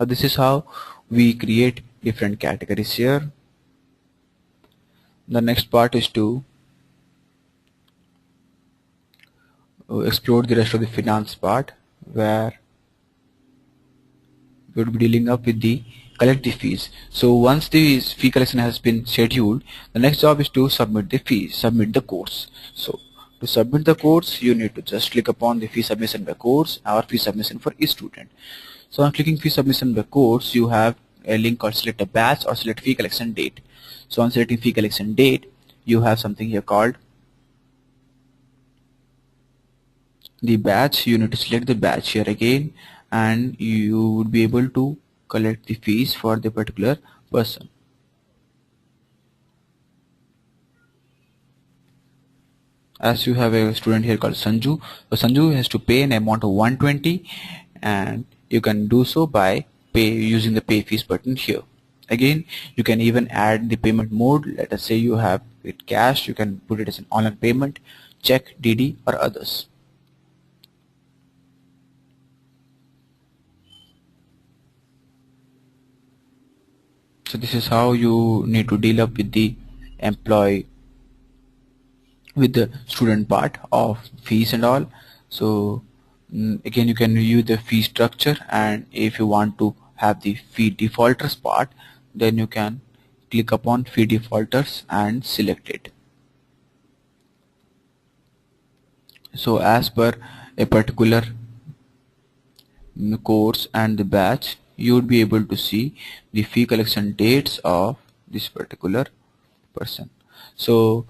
A: This is how we create different categories here. The next part is to explore the rest of the finance part, where we would be dealing up with the collect the fees. So once the fee collection has been scheduled, the next job is to submit the fees, submit the course. So to submit the course, you need to just click upon the fee submission by course or fee submission for each student. So on clicking fee submission by course, you have a link called select a batch or select fee collection date. So on selecting fee collection date, you have something here called the batch. You need to select the batch here again, and you would be able to collect the fees for the particular person. As you have a student here called Sanju, so Sanju has to pay an amount of 120, and you can do so by using the pay fees button here. Again, you can even add the payment mode. Let us say you have it cash, you can put it as an online payment, check, DD, or others. So this is how you need to deal up with the employee, with the student part of fees and all. So again, you can view the fee structure, and if you want to have the fee defaulters part, then you can click upon fee defaulters and select it. So as per a particular course and the batch, you would be able to see the fee collection dates of this particular person. So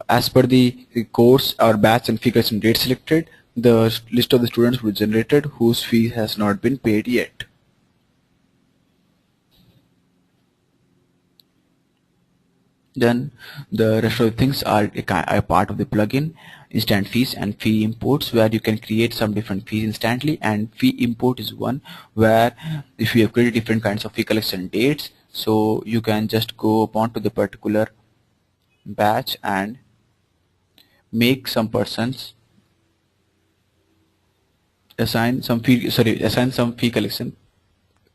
A: as per the course or batch and fee collection date selected, the list of the students will be generated whose fee has not been paid yet. Then the rest of the things are a part of the plugin, instant fees and fee imports, where you can create some different fees instantly, and fee import is one where if you have created different kinds of fee collection dates, so you can just go upon to the particular batch and make some persons assign some fee collection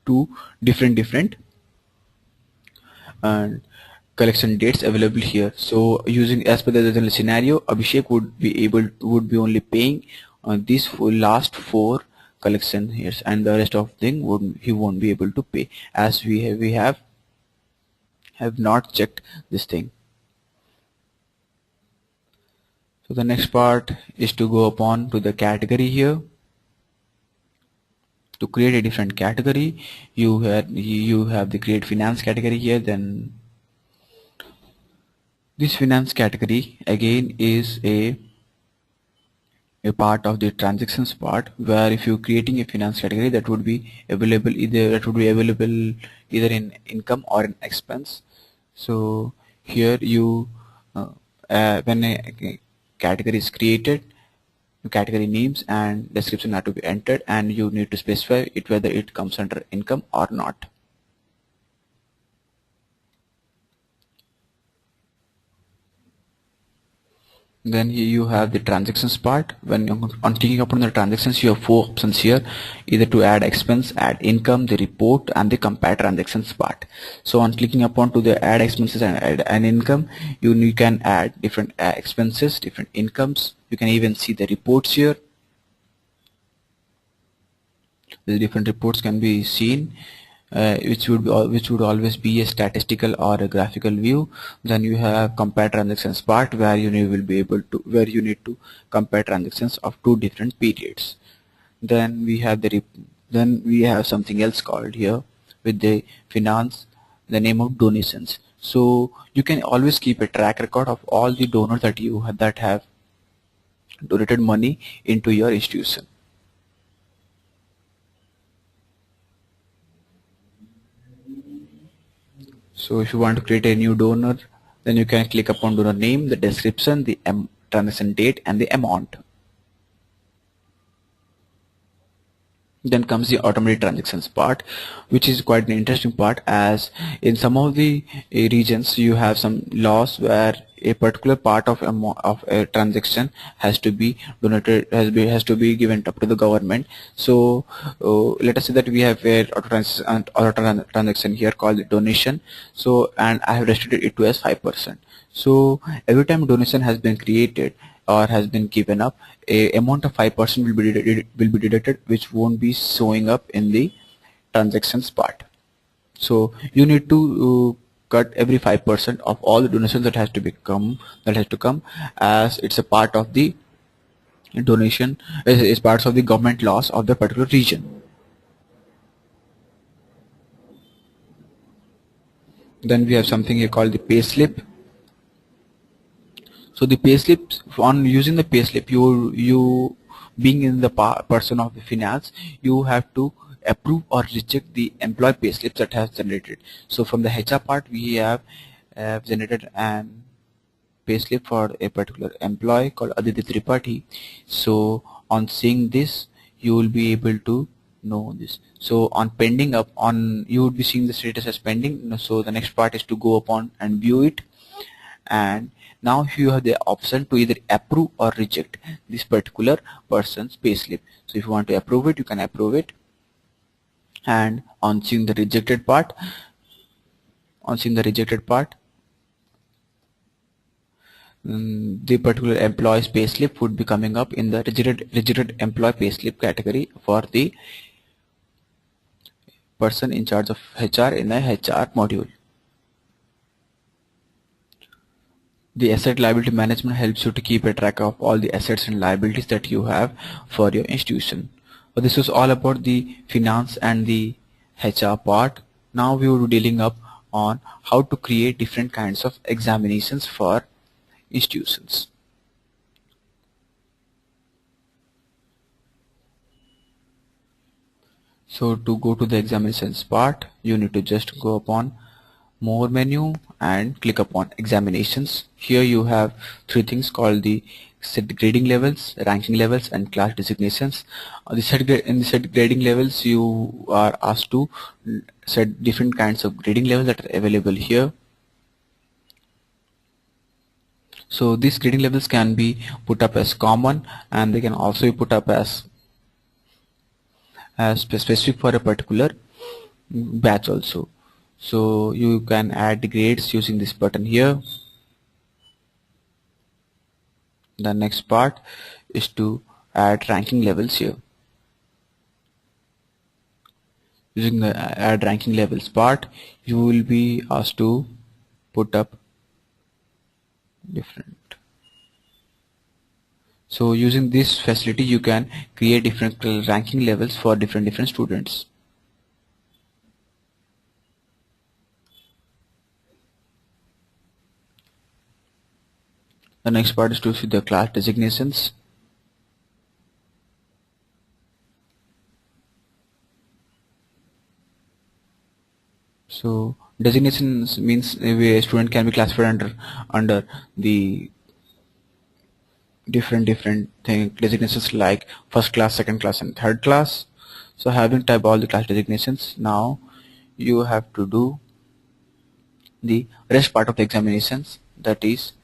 A: to different uh, collection dates available here. So using as per the general scenario, Abhishek would be only paying these last 4 collection here, and the rest of thing he won't be able to pay, as we have not checked this thing. So the next part is to go upon to the category here. To create a different category, you have the create finance category here. Then this finance category again is a part of the transactions part, where if you're creating a finance category, that would be available either in income or in expense. So here you when a category is created, category names and description are to be entered, and you need to specify it whether it comes under income or not. Then here you have the transactions part. When you're on clicking upon the transactions, you have four options here, either to add expense, add income, the report, and the compare transactions part. So on clicking upon to the add expenses and add an income, you can add different expenses, different incomes. You can even see the reports here. The different reports can be seen, which would always be a statistical or a graphical view. Then you have compare transactions part, where will be able to you need to compare transactions of two different periods. Then we have something else called here with the finance, the name of donations. So you can always keep a track record of all the donors that have donated money into your institution. So if you want to create a new donor, then you can click upon donor name, the description, the transaction date, and the amount. Then comes the automated transactions part, which is quite an interesting part, as in some of the regions you have some laws where a particular part of a transaction has to be donated, has to be given up to the government. So let us say that we have a auto transaction here called the donation. So, and I have restricted it to as 5%. So every time donation has been created or has been given up, a amount of 5% will be deducted, which won't be showing up in the transactions part. So you need to cut every 5% of all the donations that has to come, as it's a part of the donation, is parts of the government laws of the particular region. Then we have something here called the payslip. So the payslips, on using the payslip, you being in the person of the finance, you have to approve or reject the employee payslips that has generated. So from the HR part, we have generated an payslip for a particular employee called Aditya Tripathi. So on seeing this, you will be able to know this. So on pending up on, you would be seeing the status as pending. So the next part is to go upon and view it. And now you have the option to either approve or reject this particular person's payslip. So if you want to approve it, you can approve it. And on seeing the rejected part, the particular employee's payslip would be coming up in the rejected employee payslip category for the person in charge of HR in the HR module. The asset liability management helps you to keep a track of all the assets and liabilities that you have for your institution. So this was all about the finance and the HR part. Now we will be dealing up on how to create different kinds of examinations for institutions. So to go to the examinations part, you need to just go upon more menu and click upon examinations. Here you have three things called the set grading levels, ranking levels, and class designations. In the set grading levels, you are asked to set different kinds of grading levels that are available here. So these grading levels can be put up as common, and they can also be put up as specific for a particular batch also. So you can add the grades using this button here. The next part is to add ranking levels here. Using the add ranking levels part, you will be asked to put up different. So using this facility, you can create different ranking levels for different students. The next part is to see the class designations. So designations means a student can be classified under the different designations like first class, second class, and third class. So having typed all the class designations, now you have to do the rest part of the examinations, that is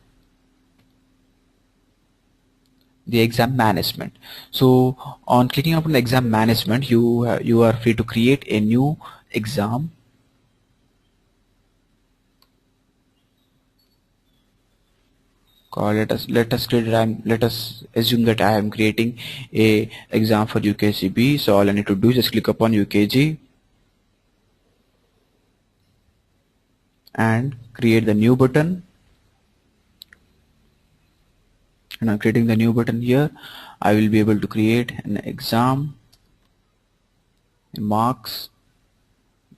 A: the exam management. So on clicking upon the exam management, you are free to create a new exam. Let us assume that I am creating a exam for UKGB. So all I need to do is just click upon UKG and create the new button. And I'm creating the new button here. I will be able to create an exam marks.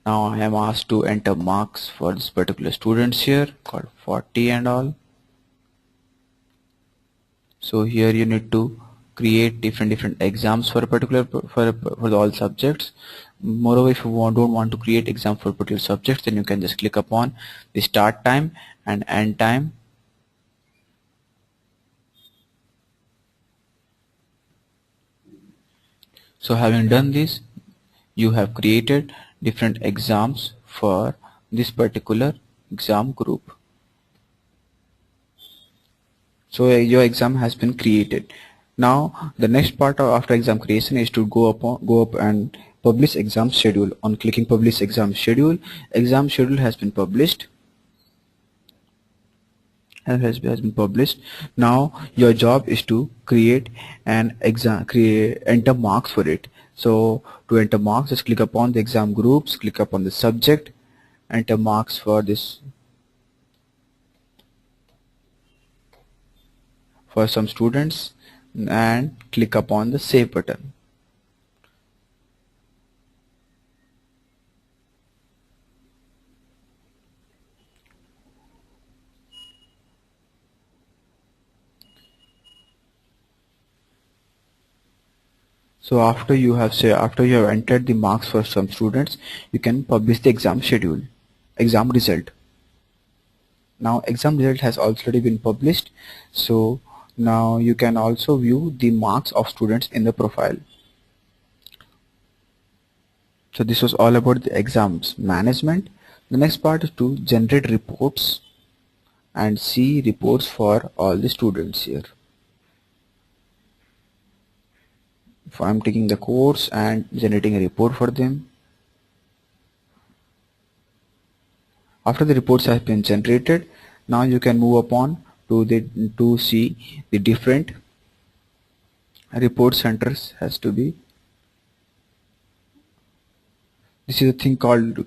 A: Now I am asked to enter marks for this particular students here called 40 and all. So here you need to create different exams for a particular for all subjects. Moreover, if you don't want to create exam for particular subjects, then you can just click upon the start time and end time. So having done this, you have created different exams for this particular exam group. So your exam has been created. Now the next part of after exam creation is to go up and publish exam schedule. On clicking publish exam schedule has been published. Has been published. Now your job is to create an exam, enter marks for it. So to enter marks, just click upon the exam groups, click upon the subject, enter marks for this for some students, and click upon the save button. So after you have entered the marks for some students, you can publish the exam schedule, exam result. Now exam result has already been published, so now you can also view the marks of students in the profile. So this was all about the exams management. The next part is to generate reports and see reports for all the students here. If I'm taking the course and generating a report for them. After the reports have been generated, now you can move upon to see the different report centers has to be. This is a thing called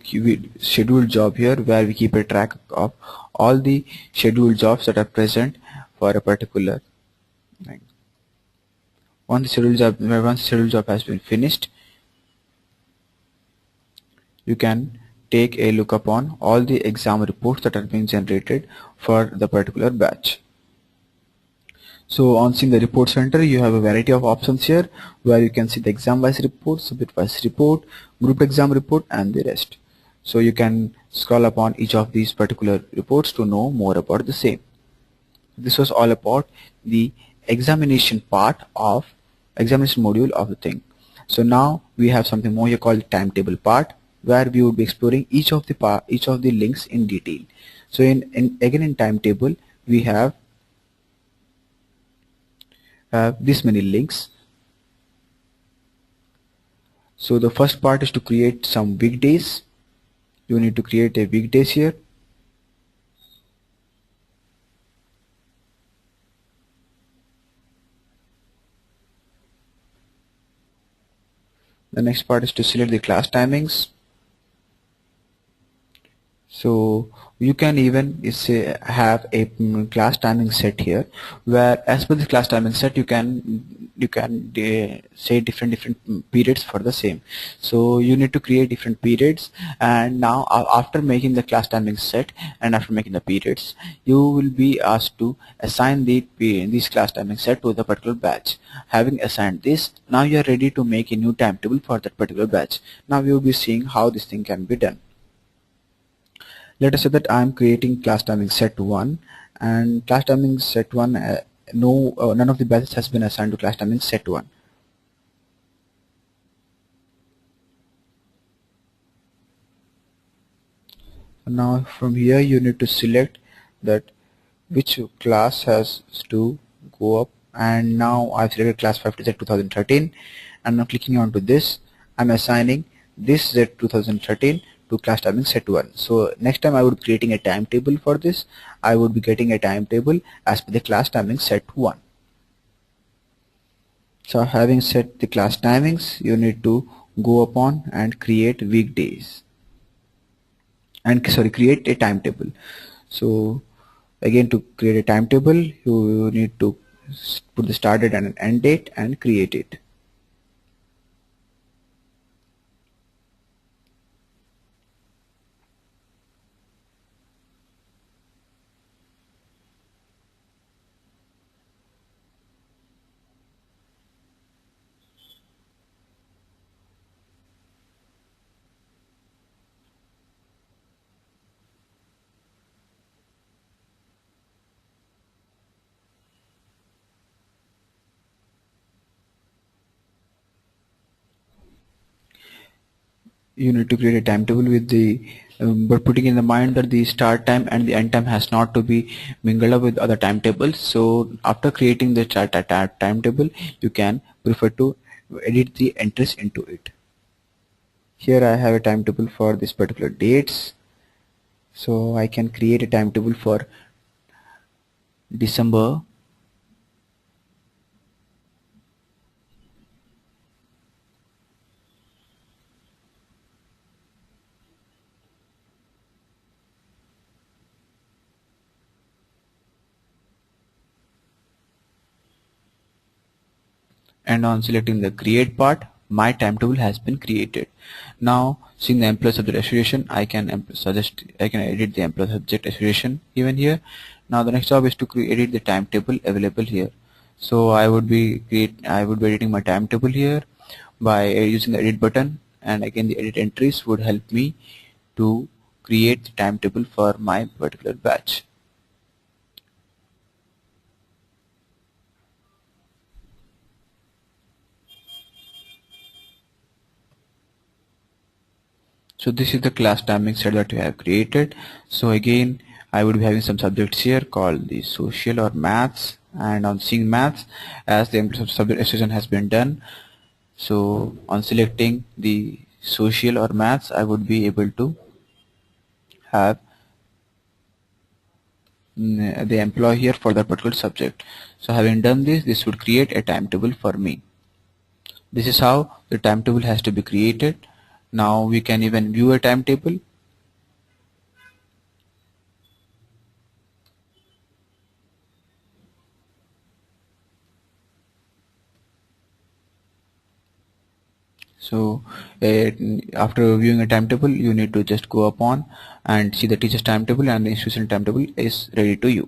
A: scheduled job here, where we keep a track of all the scheduled jobs that are present for a particular thing. Once the scheduled job has been finished, you can take a look upon all the exam reports that are being generated for the particular batch. So on seeing the report center, you have a variety of options here where you can see the exam wise report, subject wise report, group exam report, and the rest. So you can scroll upon each of these particular reports to know more about the same. This was all about the examination module of the thing. So now we have something more here called timetable part, where we would be exploring each of the links in detail. So again in timetable we have this many links. So the first part is to create some weekdays. You need to create a weekdays here. The next part is to select the class timings. So you can even say have a class timing set here, where as per the class timing set you can say different periods for the same. So you need to create different periods, and now after making the class timing set and after making the periods, you will be asked to assign this class timing set to the particular batch. Having assigned this, now you are ready to make a new timetable for that particular batch. Now we will be seeing how this thing can be done. Let us say that I am creating class timing set 1, and class timing set 1 none of the batches has been assigned to class timing set 1. Now from here you need to select that which class has to go up and now I've selected class 5 to Z 2013, and now clicking onto this, I'm assigning this Z 2013 to class timing set 1. So next time I would be creating a timetable for this. I would be getting a timetable as per the class timing set 1. So having set the class timings, you need to go upon and create weekdays, and create a timetable. So again, to create a timetable, you need to put the start date and an end date and create it. You need to create a timetable with the but putting in the mind that the start time and the end time has not to be mingled up with other timetables. So after creating the timetable, you can prefer to edit the entries into it. Here I have a timetable for this particular dates, so I can create a timetable for December, and on selecting the create part, my timetable has been created. Now seeing the employee subject association, I can edit the employee subject association even here. Now the next job is to edit the timetable available here. So I would be editing my timetable here by using the edit button, and again the edit entries would help me to create the timetable for my particular batch. So this is the class timing set that we have created. So again, I would be having some subjects here called the social or maths, and on seeing maths, as the subject association has been done, so on selecting the social or maths, I would be able to have the employee here for that particular subject. So having done this, this would create a timetable for me. This is how the timetable has to be created. Now we can even view a timetable. So after viewing a timetable, you need to just go upon and see the teacher's timetable, and the institution timetable is ready to you.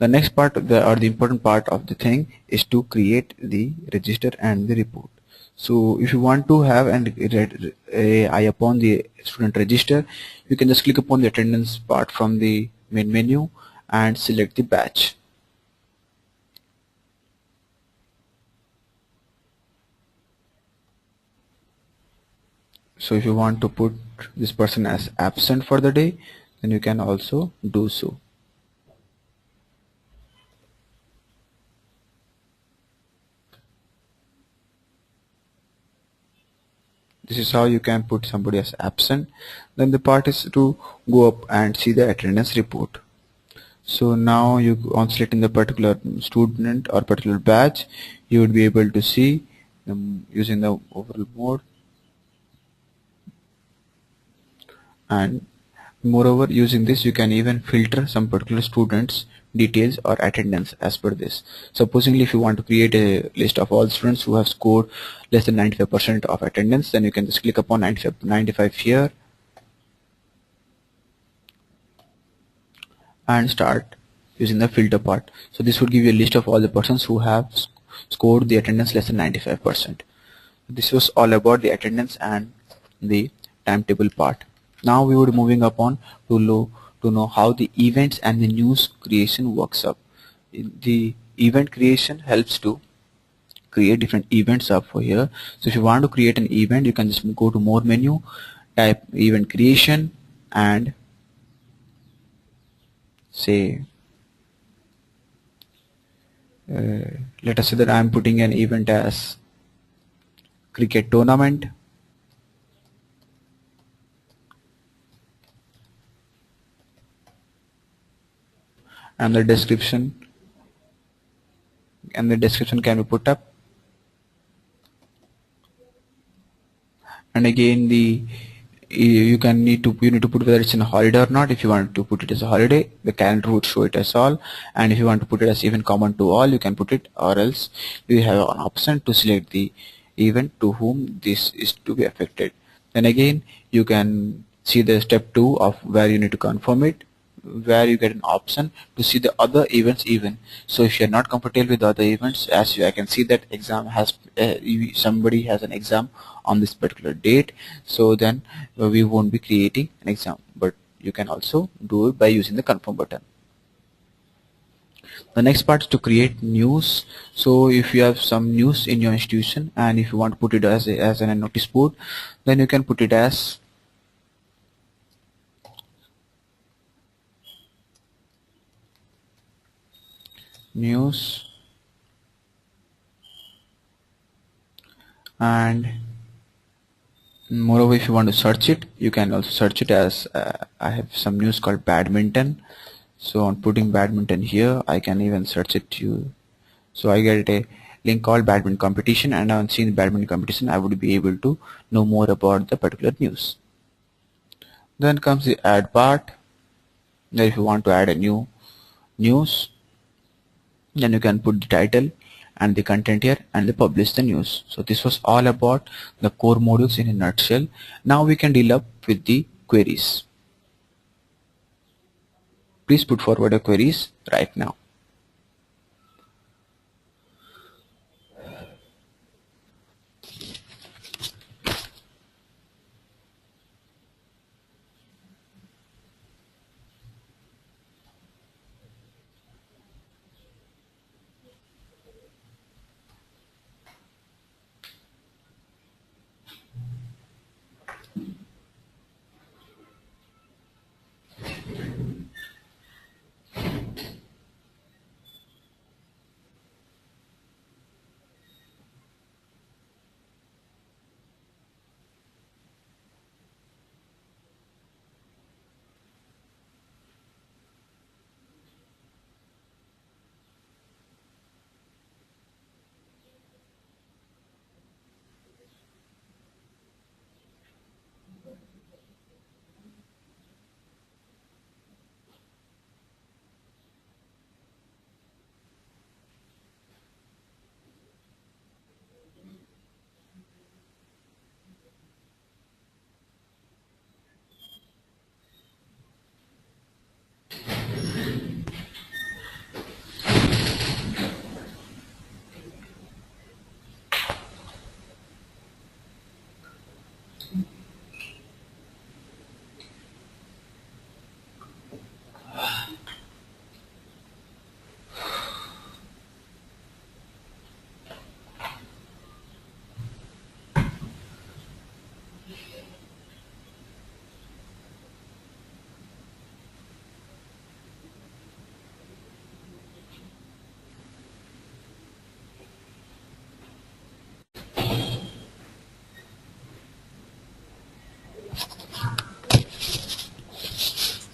A: The next part or the important part of the thing is to create the register and the report. So if you want to have a eye upon the student register, you can just click upon the attendance part from the main menu and select the batch. So if you want to put this person as absent for the day, then you can also do so. This is how you can put somebody as absent. Then the part is to go up and see the attendance report. So now you on selecting the particular student or particular batch, you would be able to see using the overall mode, and moreover using this you can even filter some particular students details or attendance as per this. Supposingly if you want to create a list of all students who have scored less than 95% of attendance, then you can just click upon 95 here and start using the filter part. So this would give you a list of all the persons who have scored the attendance less than 95%. This was all about the attendance and the timetable part. Now we would be moving upon to know how the events and the news creation works up. The event creation helps to create different events up for here. So if you want to create an event, you can just go to more menu, type event creation, and say let us say that I am putting an event as cricket tournament, and the description can be put up, and again you need to put whether it's in a holiday or not. If you want to put it as a holiday, the calendar would show it as all, and if you want to put it as event common to all, you can put it, or else you have an option to select the event to whom this is to be affected. Then again you can see the step 2 of where you need to confirm it, where you get an option to see the other events even. So if you're not comfortable with the other events, as I can see that exam has somebody has an exam on this particular date, so then we won't be creating an exam, but you can also do it by using the confirm button. The next part is to create news. So if you have some news in your institution and if you want to put it as a notice board, then you can put it as news, and moreover if you want to search it, you can also search it as I have some news called badminton, so on putting badminton here I can even search it to you. So I get a link called badminton competition, and on seeing the badminton competition I would be able to know more about the particular news. Then comes the add part. Then if you want to add a new news, then you can put the title and the content here and they publish the news. So this was all about the core modules in a nutshell. Now we can deal up with the queries. Please put forward your queries right now.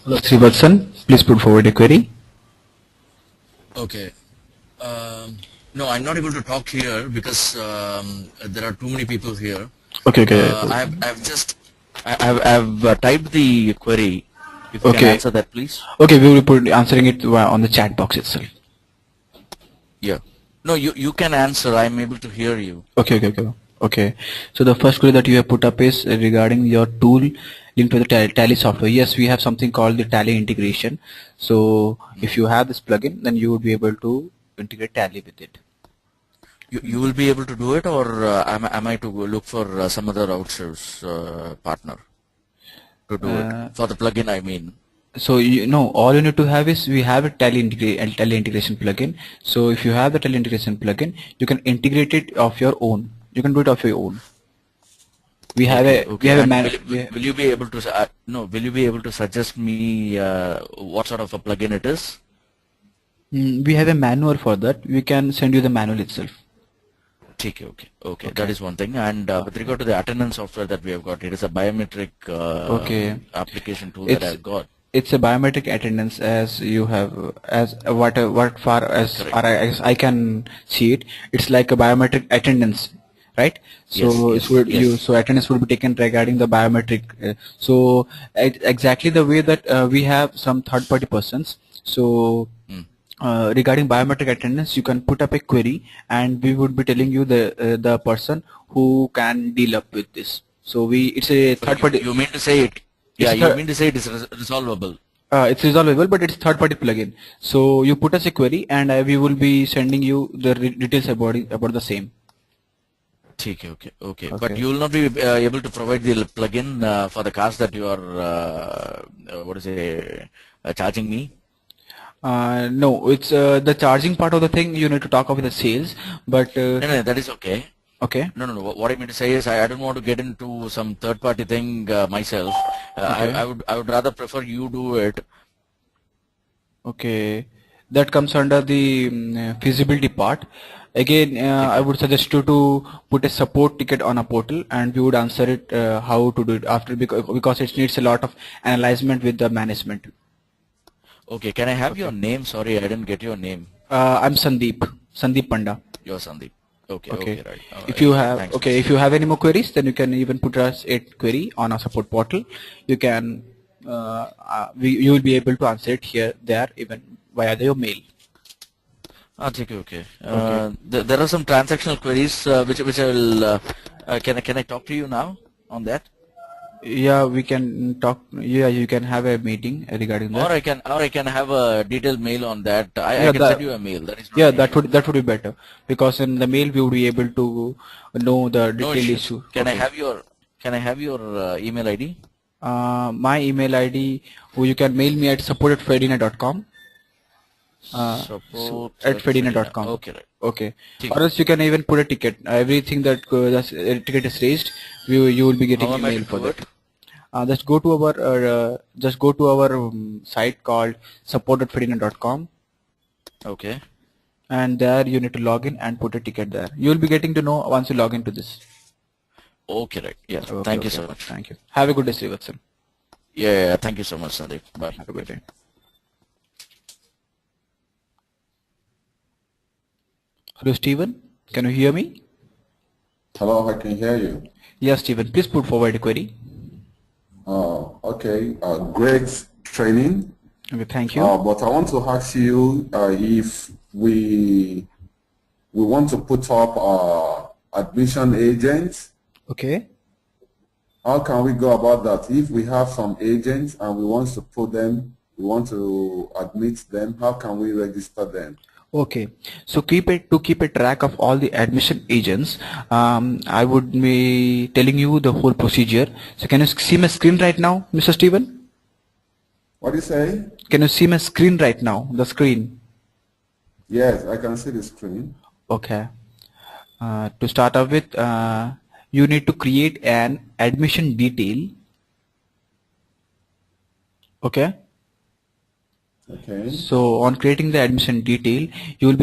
A: Hello, Srivatsan, please put forward a query.
B: Okay. No, I'm not able to talk here because there are too many people here.
A: Okay,
B: I've typed the query. If you can
A: okay,
B: answer that, please.
A: okay. We will put answering it on the chat box itself.
B: Yeah. No, you can answer. I'm able to hear you.
A: Okay. So the first query that you have put up is regarding your tool linked to the Tally software. Yes, we have something called the Tally integration. So if you have this plugin, then you would be able to integrate Tally with it.
B: You will be able to do it, or am I to go look for some other outsource partner to do it for the plugin? I mean.
A: So all you need to have is we have a Tally integration plugin. So if you have the Tally integration plugin, you can integrate it of your own. You can do it of your own. We have
B: will you be able to will you be able to suggest me what sort of a plugin it is?
A: We have a manual for that. We can send you the manual itself.
B: Okay. That is one thing. And with regard to the attendance software that we have got, it is a biometric
A: Okay.
B: application tool that
A: It's
B: I've got.
A: it's a biometric attendance, as you have, as what far
B: Correct.
A: as I can see it. It's like a biometric attendance, right?
B: Yes,
A: So
B: yes, yes.
A: so attendance would be taken regarding the biometric. So exactly the way that we have some third party persons. So
B: Mm.
A: regarding biometric attendance, you can put up a query, and we would be telling you the person who can deal up with this. So it's a
B: So
A: third party.
B: you mean to say it?
A: It's
B: Yeah,
A: a
B: you
A: third,
B: mean to say it is resolvable.
A: it's resolvable, but it's third party plugin. So you put us a query, and we will be sending you the details about the same.
B: Okay. But
A: Okay.
B: you will not be able to provide the plugin for the cars that you are, what is it, charging me?
A: No, it's the charging part of the thing. You need to talk with the sales, but
B: No, that is okay.
A: okay,
B: No. What I mean to say is I don't want to get into some third-party thing myself.
A: okay,
B: I would rather prefer you do it.
A: okay. That comes under the feasibility part. Again, I
B: Okay.
A: would suggest you to put a support ticket on a portal, and we would answer it how to do it after, because it needs a lot of analyzement with the management.
B: Okay. Can I have your
A: Okay.
B: name? Sorry, I didn't get your name.
A: I'm Sandeep Panda.
B: You're Sandeep. Okay,
A: Okay.
B: right. All
A: If
B: right.
A: you
B: Okay.
A: have
B: Thanks,
A: okay,
B: Mr.
A: if you have any more queries, then you can even put us a query on our support portal. You can you will be able to answer it here, there, even via your mail.
B: Okay.
A: Okay.
B: There are some transactional queries which I will. Can I talk to you now on that?
A: Yeah, we can talk. Yeah, you can have a meeting regarding that.
B: Or I can have a detailed mail on that. I
A: Yeah,
B: can send you a mail. That is not
A: yeah,
B: an issue.
A: that would be better, because in the mail we would be able to know the
B: No
A: detailed
B: issues.
A: issue. Okay.
B: Can I have your email ID?
A: My email ID, you can mail me at support@fedina.com. So
B: Support
A: at
B: at Fedina.
A: fedina.com.
B: Okay, right.
A: Okay.
B: ठीक
A: Or else you can even put a ticket. Everything that ticket is raised, you will be getting
B: How am I to
A: email for
B: do
A: that.
B: it?
A: Just go to our site called support.fedina.com,
B: Okay.
A: and there you need to log in and put a ticket there. You will be getting to know once you log into this.
B: Okay, right. Yeah.
A: Okay,
B: Thank you
A: okay.
B: so much.
A: Thank you. Have a good day, Srivatsan.
B: Yeah. Thank you so much, Sandeep. Bye.
A: Have a good day. Hello, Stephen. Can you hear me?
C: Hello, I can hear you.
A: Yes, Stephen. Please put forward a query.
C: Okay, great training.
A: Okay, thank you.
C: But I want to ask you if we want to put up admission agents,
A: Okay.
C: how can we go about that? If we have some agents and we want to put them, we want to admit them, how can we register them?
A: Okay, so keep a track of all the admission agents. I would be telling you the whole procedure. So can you see my screen right now, Mr. Steven?
C: What do you say?
A: Can you see my screen right now? The screen.
C: Yes, I can see the screen.
A: Okay. To start off with, you need to create an admission detail. Okay.
C: Okay.
A: So on creating the admission detail, you will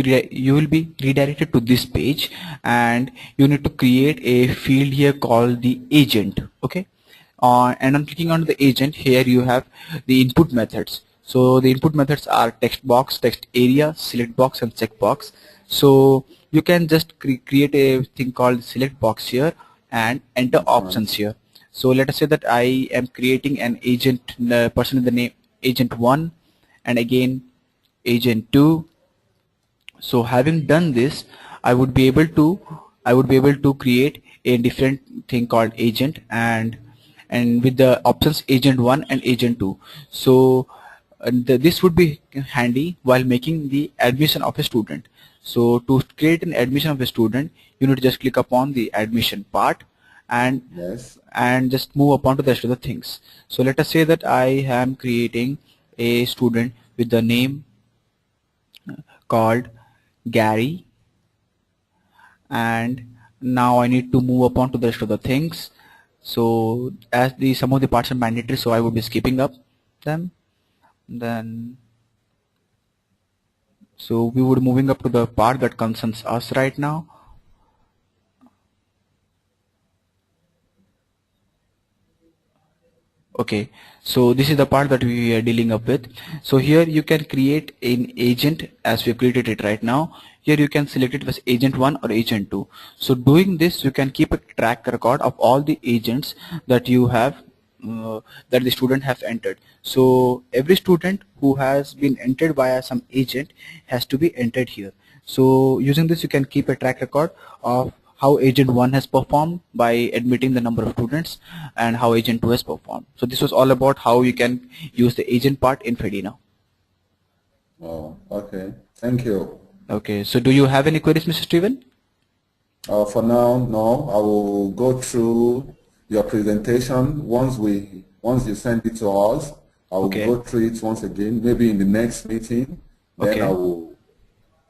A: be redirected to this page, and you need to create a field here called the agent. Okay, and on clicking on the agent, here you have the input methods. So the input methods are text box, text area, select box, and checkbox. So you can just create a thing called select box here and enter
C: Fine.
A: options here. So let us say that I am creating an agent person with the name agent 1, and again agent 2. So having done this, I would be able to create a different thing called agent, and with the options agent 1 and agent 2. So this would be handy while making the admission of a student. So to create an admission of a student, you need to just click upon the admission part, and
C: Yes.
A: just move upon to the rest of the things. So let us say that I am creating a student with the name called Gary, and now I need to move upon to the rest of the things. So as some of the parts are mandatory, so I would be skipping up them. Then So we would moving up to the part that concerns us right now. Okay, so this is the part that we are dealing up with. So here you can create an agent as we have created it right now. Here you can select it as agent 1 or agent 2. So doing this, you can keep a track record of all the agents that you have that the student has entered. So every student who has been entered via some agent has to be entered here. So using this, you can keep a track record of how agent 1 has performed by admitting the number of students and how agent 2 has performed. So this was all about how you can use the agent part in Fedina.
C: Oh, okay. Thank you.
A: Okay, so do you have any queries, Mr. Steven?
C: For now, no. I will go through your presentation once you send it to us. I will
A: Okay.
C: go through it once again, maybe in the next meeting. Then
A: Okay.
C: I will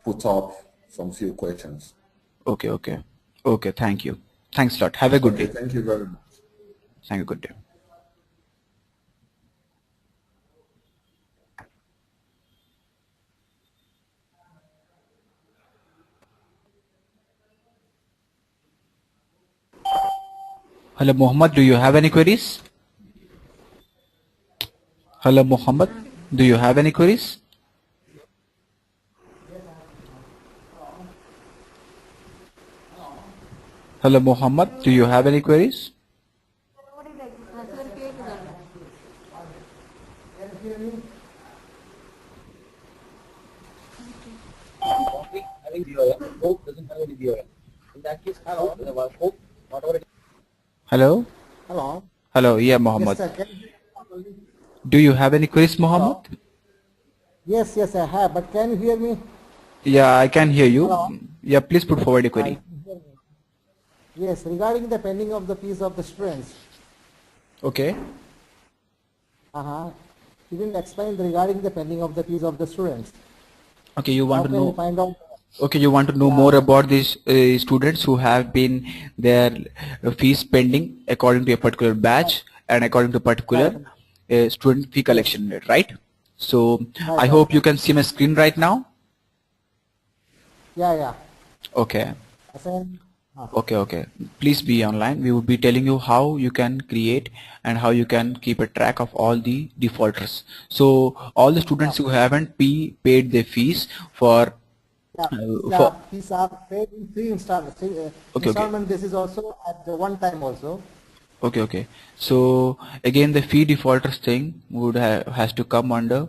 C: put up some few questions.
A: Okay, okay. Okay, thank you. Thanks a lot. Have a good
C: Okay,
A: day.
C: thank you very much.
A: Thank you. Good day. Hello, Mohammed. Do you have any queries? Hello, Mohammed. Do you have any queries? Hello, Mohammed. Do you have any queries?
D: Having DOM, hope doesn't have any DOM. In that case, hello, hope, whatever it is.
A: Hello?
D: Hello.
A: Hello, yeah,
D: Yes,
A: Mohammed.
D: sir.
A: Do you have any queries, Mohammed?
D: Yes, yes, I have. But can you hear me?
A: Yeah, I can hear you.
D: Hello.
A: Yeah, please put forward a query.
D: Yes, regarding the pending of the fees of the students.
A: Okay.
D: You didn't explain regarding the pending of the fees of the students.
A: Okay, you
D: How
A: want to
D: can we
A: know.
D: find out?
A: Okay, you want to know more about these students who have been their fees pending according to a particular batch and according to particular student fee collection rate, right? So I hope you can see my screen right now.
D: Yeah.
A: Okay.
D: Assign.
A: Okay. Please be online. We would be telling you how you can create and how you can keep a track of all the defaulters. So all the students who haven't paid their fees for
D: Fees are paid in three installments.
A: Okay.
D: Installment, this is also at the one time also.
A: Okay. So again, the fee defaulters thing would has to come under